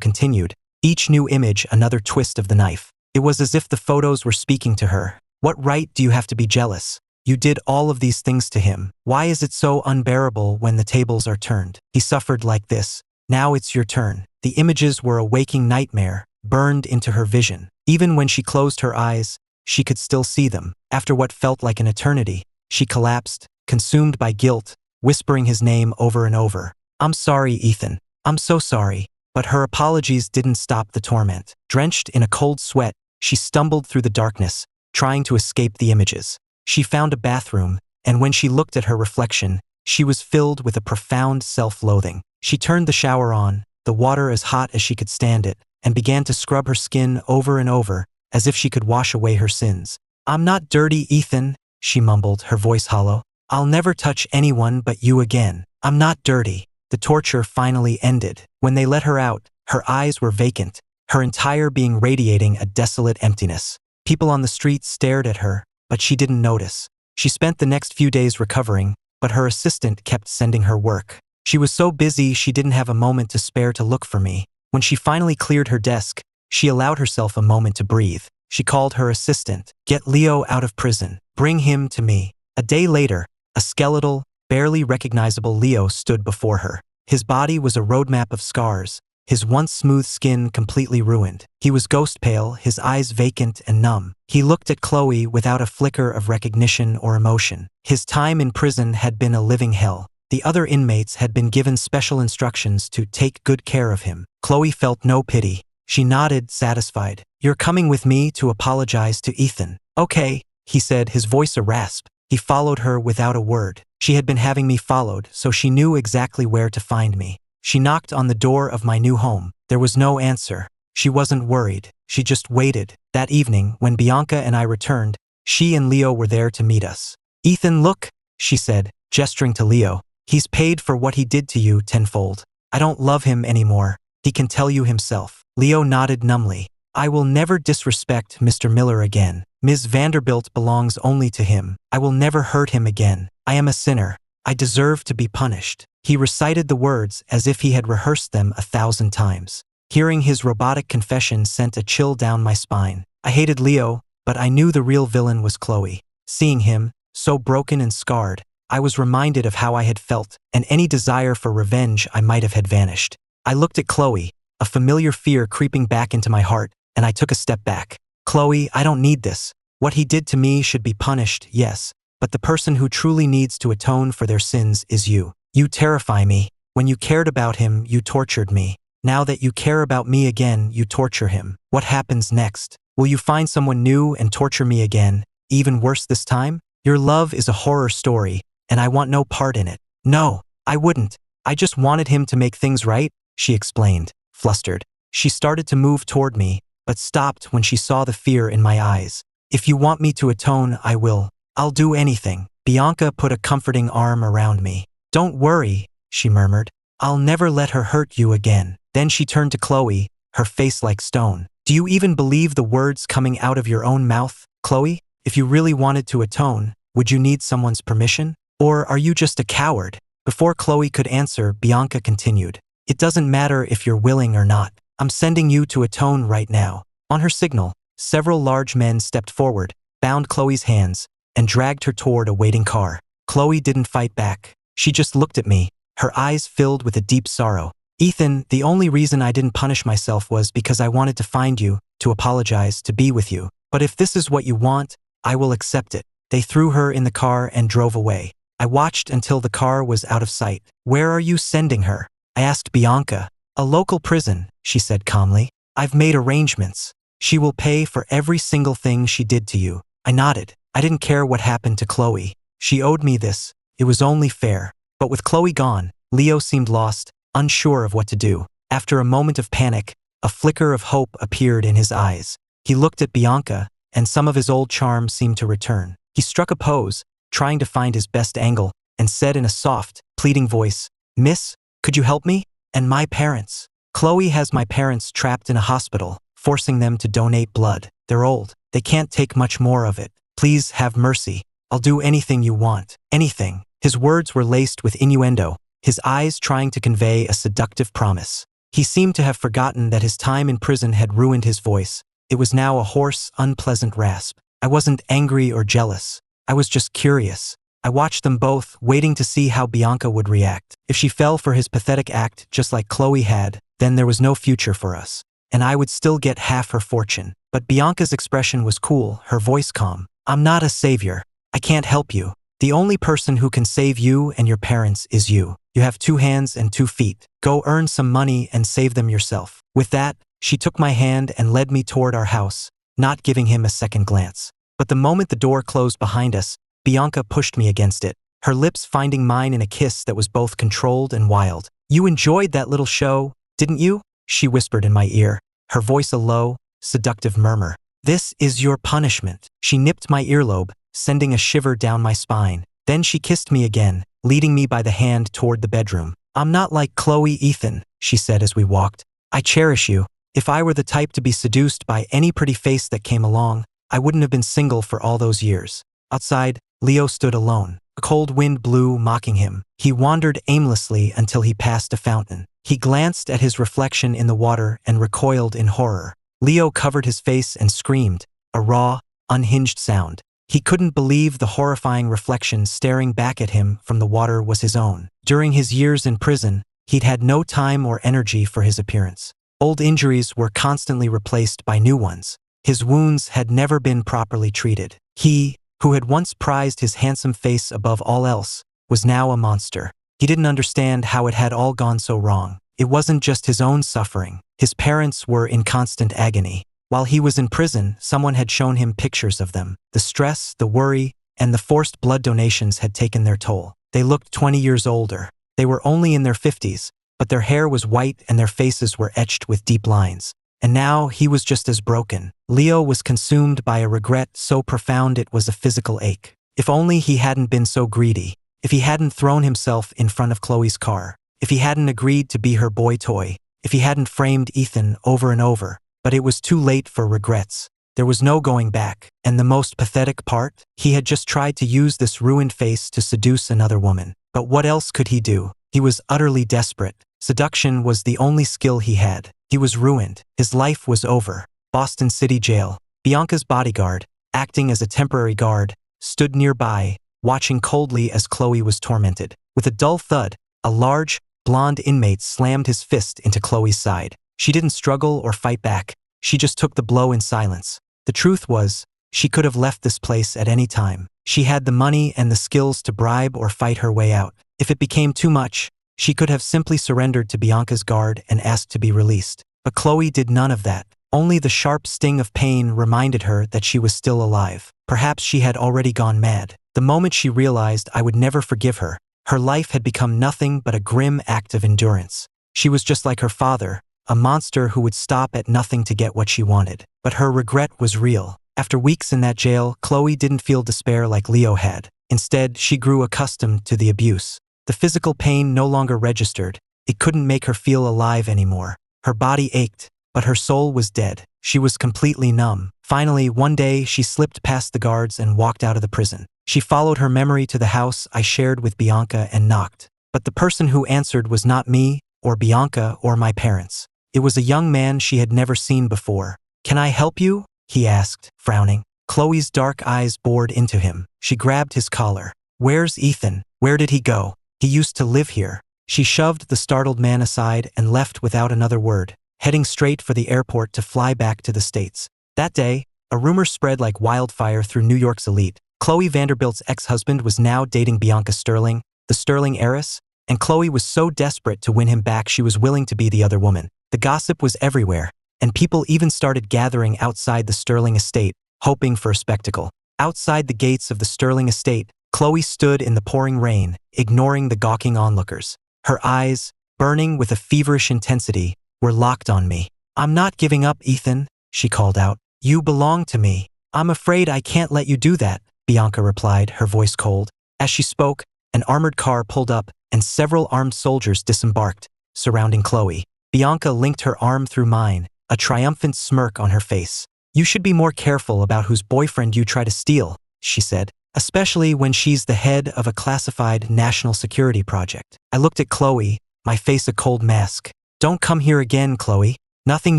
[SPEAKER 1] continued, each new image another twist of the knife. It was as if the photos were speaking to her. What right do you have to be jealous? You did all of these things to him. Why is it so unbearable when the tables are turned? He suffered like this. Now it's your turn. The images were a waking nightmare, burned into her vision. Even when she closed her eyes, she could still see them. After what felt like an eternity, she collapsed, consumed by guilt, whispering his name over and over. I'm sorry, Ethan. I'm so sorry. But her apologies didn't stop the torment. Drenched in a cold sweat, she stumbled through the darkness, trying to escape the images. She found a bathroom, and when she looked at her reflection, she was filled with a profound self-loathing. She turned the shower on, the water as hot as she could stand it, and began to scrub her skin over and over, as if she could wash away her sins. I'm not dirty, Ethan, she mumbled, her voice hollow. I'll never touch anyone but you again. I'm not dirty. The torture finally ended. When they let her out, her eyes were vacant, her entire being radiating a desolate emptiness. People on the street stared at her, but she didn't notice. She spent the next few days recovering, but her assistant kept sending her work. She was so busy she didn't have a moment to spare to look for me. When she finally cleared her desk, she allowed herself a moment to breathe. She called her assistant. Get Leo out of prison. Bring him to me. A day later, a skeletal, barely recognizable Leo stood before her. His body was a roadmap of scars, his once smooth skin completely ruined. He was ghost pale, his eyes vacant and numb. He looked at Chloe without a flicker of recognition or emotion. His time in prison had been a living hell. The other inmates had been given special instructions to take good care of him. Chloe felt no pity. She nodded, satisfied. You're coming with me to apologize to Ethan. Okay, he said, his voice a rasp. He followed her without a word. She had been having me followed, so she knew exactly where to find me. She knocked on the door of my new home. There was no answer. She wasn't worried. She just waited. That evening, when Bianca and I returned, she and Leo were there to meet us. Ethan, look, she said, gesturing to Leo. He's paid for what he did to you tenfold. I don't love him anymore. He can tell you himself. Leo nodded numbly. I will never disrespect Mr. Miller again. Ms. Vanderbilt belongs only to him. I will never hurt him again. I am a sinner. I deserve to be punished. He recited the words as if he had rehearsed them 1,000 times. Hearing his robotic confession sent a chill down my spine. I hated Leo, but I knew the real villain was Chloe. Seeing him, so broken and scarred, I was reminded of how I had felt, and any desire for revenge I might have had vanished. I looked at Chloe, a familiar fear creeping back into my heart, and I took a step back. Chloe, I don't need this. What he did to me should be punished, yes, but the person who truly needs to atone for their sins is you. You terrify me. When you cared about him, you tortured me. Now that you care about me again, you torture him. What happens next? Will you find someone new and torture me again, even worse this time? Your love is a horror story, and I want no part in it. No, I wouldn't. I just wanted him to make things right, she explained, flustered. She started to move toward me, but stopped when she saw the fear in my eyes. If you want me to atone, I will. I'll do anything. Bianca put a comforting arm around me. Don't worry, she murmured. I'll never let her hurt you again. Then she turned to Chloe, her face like stone. Do you even believe the words coming out of your own mouth, Chloe? If you really wanted to atone, would you need someone's permission? Or are you just a coward? Before Chloe could answer, Bianca continued. It doesn't matter if you're willing or not. I'm sending you to atone right now. On her signal, several large men stepped forward, bound Chloe's hands, and dragged her toward a waiting car. Chloe didn't fight back. She just looked at me, her eyes filled with a deep sorrow. Ethan, the only reason I didn't punish myself was because I wanted to find you, to apologize, to be with you. But if this is what you want, I will accept it. They threw her in the car and drove away. I watched until the car was out of sight. Where are you sending her? I asked Bianca. A local prison, she said calmly. I've made arrangements. She will pay for every single thing she did to you. I nodded. I didn't care what happened to Chloe. She owed me this. It was only fair. But with Chloe gone, Leo seemed lost, unsure of what to do. After a moment of panic, a flicker of hope appeared in his eyes. He looked at Bianca, and some of his old charm seemed to return. He struck a pose, trying to find his best angle, and said in a soft, pleading voice, "Miss, could you help me? And my parents. Chloe has my parents trapped in a hospital, forcing them to donate blood. They're old. They can't take much more of it. Please have mercy. I'll do anything you want. Anything." His words were laced with innuendo, his eyes trying to convey a seductive promise. He seemed to have forgotten that his time in prison had ruined his voice. It was now a hoarse, unpleasant rasp. I wasn't angry or jealous. I was just curious. I watched them both, waiting to see how Bianca would react. If she fell for his pathetic act just like Chloe had, then there was no future for us. And I would still get half her fortune. But Bianca's expression was cool, her voice calm. "I'm not a savior. I can't help you. The only person who can save you and your parents is you. You have 2 hands and 2 feet. Go earn some money and save them yourself." With that, she took my hand and led me toward our house, not giving him a second glance. But the moment the door closed behind us, Bianca pushed me against it, her lips finding mine in a kiss that was both controlled and wild. "You enjoyed that little show, didn't you?" she whispered in my ear, her voice a low, seductive murmur. "This is your punishment." She nipped my earlobe, sending a shiver down my spine. Then she kissed me again, leading me by the hand toward the bedroom. "I'm not like Chloe, Ethan," she said as we walked. "I cherish you. If I were the type to be seduced by any pretty face that came along, I wouldn't have been single for all those years." Outside, Leo stood alone. A cold wind blew, mocking him. He wandered aimlessly until he passed a fountain. He glanced at his reflection in the water and recoiled in horror. Leo covered his face and screamed, a raw, unhinged sound. He couldn't believe the horrifying reflection staring back at him from the water was his own. During his years in prison, he'd had no time or energy for his appearance. Old injuries were constantly replaced by new ones. His wounds had never been properly treated. He, who had once prized his handsome face above all else, was now a monster. He didn't understand how it had all gone so wrong. It wasn't just his own suffering. His parents were in constant agony. While he was in prison, someone had shown him pictures of them. The stress, the worry, and the forced blood donations had taken their toll. They looked 20 years older. They were only in their 50s, but their hair was white and their faces were etched with deep lines. And now he was just as broken. Leo was consumed by a regret so profound it was a physical ache. If only he hadn't been so greedy. If he hadn't thrown himself in front of Chloe's car. If he hadn't agreed to be her boy toy. If he hadn't framed Ethan over and over. But it was too late for regrets. There was no going back. And the most pathetic part? He had just tried to use this ruined face to seduce another woman. But what else could he do? He was utterly desperate. Seduction was the only skill he had. He was ruined. His life was over. Boston City Jail. Bianca's bodyguard, acting as a temporary guard, stood nearby, watching coldly as Chloe was tormented. With a dull thud, a large, blonde inmate slammed his fist into Chloe's side. She didn't struggle or fight back. She just took the blow in silence. The truth was, she could have left this place at any time. She had the money and the skills to bribe or fight her way out. If it became too much, she could have simply surrendered to Bianca's guard and asked to be released. But Chloe did none of that. Only the sharp sting of pain reminded her that she was still alive. Perhaps she had already gone mad. The moment she realized I would never forgive her, her life had become nothing but a grim act of endurance. She was just like her father, a monster who would stop at nothing to get what she wanted. But her regret was real. After weeks in that jail, Chloe didn't feel despair like Leo had. Instead, she grew accustomed to the abuse. The physical pain no longer registered. It couldn't make her feel alive anymore. Her body ached, but her soul was dead. She was completely numb. Finally, one day, she slipped past the guards and walked out of the prison. She followed her memory to the house I shared with Bianca and knocked. But the person who answered was not me, or Bianca, or my parents. It was a young man she had never seen before. "Can I help you?" he asked, frowning. Chloe's dark eyes bored into him. She grabbed his collar. "Where's Ethan? Where did he go? He used to live here." She shoved the startled man aside and left without another word, heading straight for the airport to fly back to the States. That day, a rumor spread like wildfire through New York's elite. Chloe Vanderbilt's ex-husband was now dating Bianca Sterling, the Sterling heiress, and Chloe was so desperate to win him back she was willing to be the other woman. The gossip was everywhere. and people even started gathering outside the Sterling estate, hoping for a spectacle. Outside the gates of the Sterling estate, Chloe stood in the pouring rain, ignoring the gawking onlookers. Her eyes, burning with a feverish intensity, were locked on me. "I'm not giving up, Ethan," she called out. "You belong to me." "I'm afraid I can't let you do that," Bianca replied, her voice cold. As she spoke, an armored car pulled up and several armed soldiers disembarked, surrounding Chloe. Bianca linked her arm through mine, a triumphant smirk on her face. "You should be more careful about whose boyfriend you try to steal," she said, "especially when she's the head of a classified national security project." I looked at Chloe, my face a cold mask. "Don't come here again, Chloe. Nothing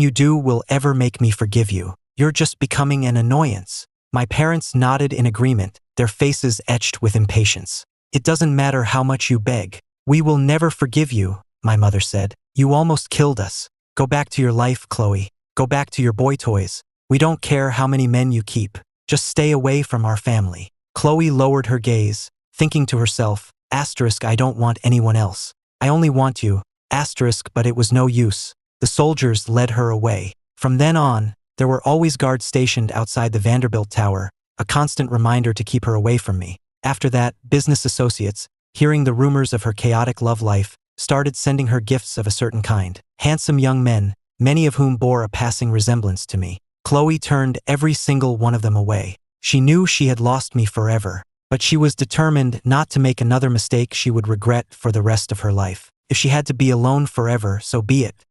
[SPEAKER 1] you do will ever make me forgive you. You're just becoming an annoyance." My parents nodded in agreement, their faces etched with impatience. "It doesn't matter how much you beg. We will never forgive you," my mother said. "You almost killed us. Go back to your life, Chloe. Go back to your boy toys. We don't care how many men you keep. Just stay away from our family." Chloe lowered her gaze, thinking to herself, "I don't want anyone else. I only want you, but it was no use." The soldiers led her away. From then on, there were always guards stationed outside the Vanderbilt Tower, a constant reminder to keep her away from me. After that, business associates, hearing the rumors of her chaotic love life, started sending her gifts of a certain kind. Handsome young men, many of whom bore a passing resemblance to me. Chloe turned every single one of them away. She knew she had lost me forever, but she was determined not to make another mistake she would regret for the rest of her life. If she had to be alone forever, so be it.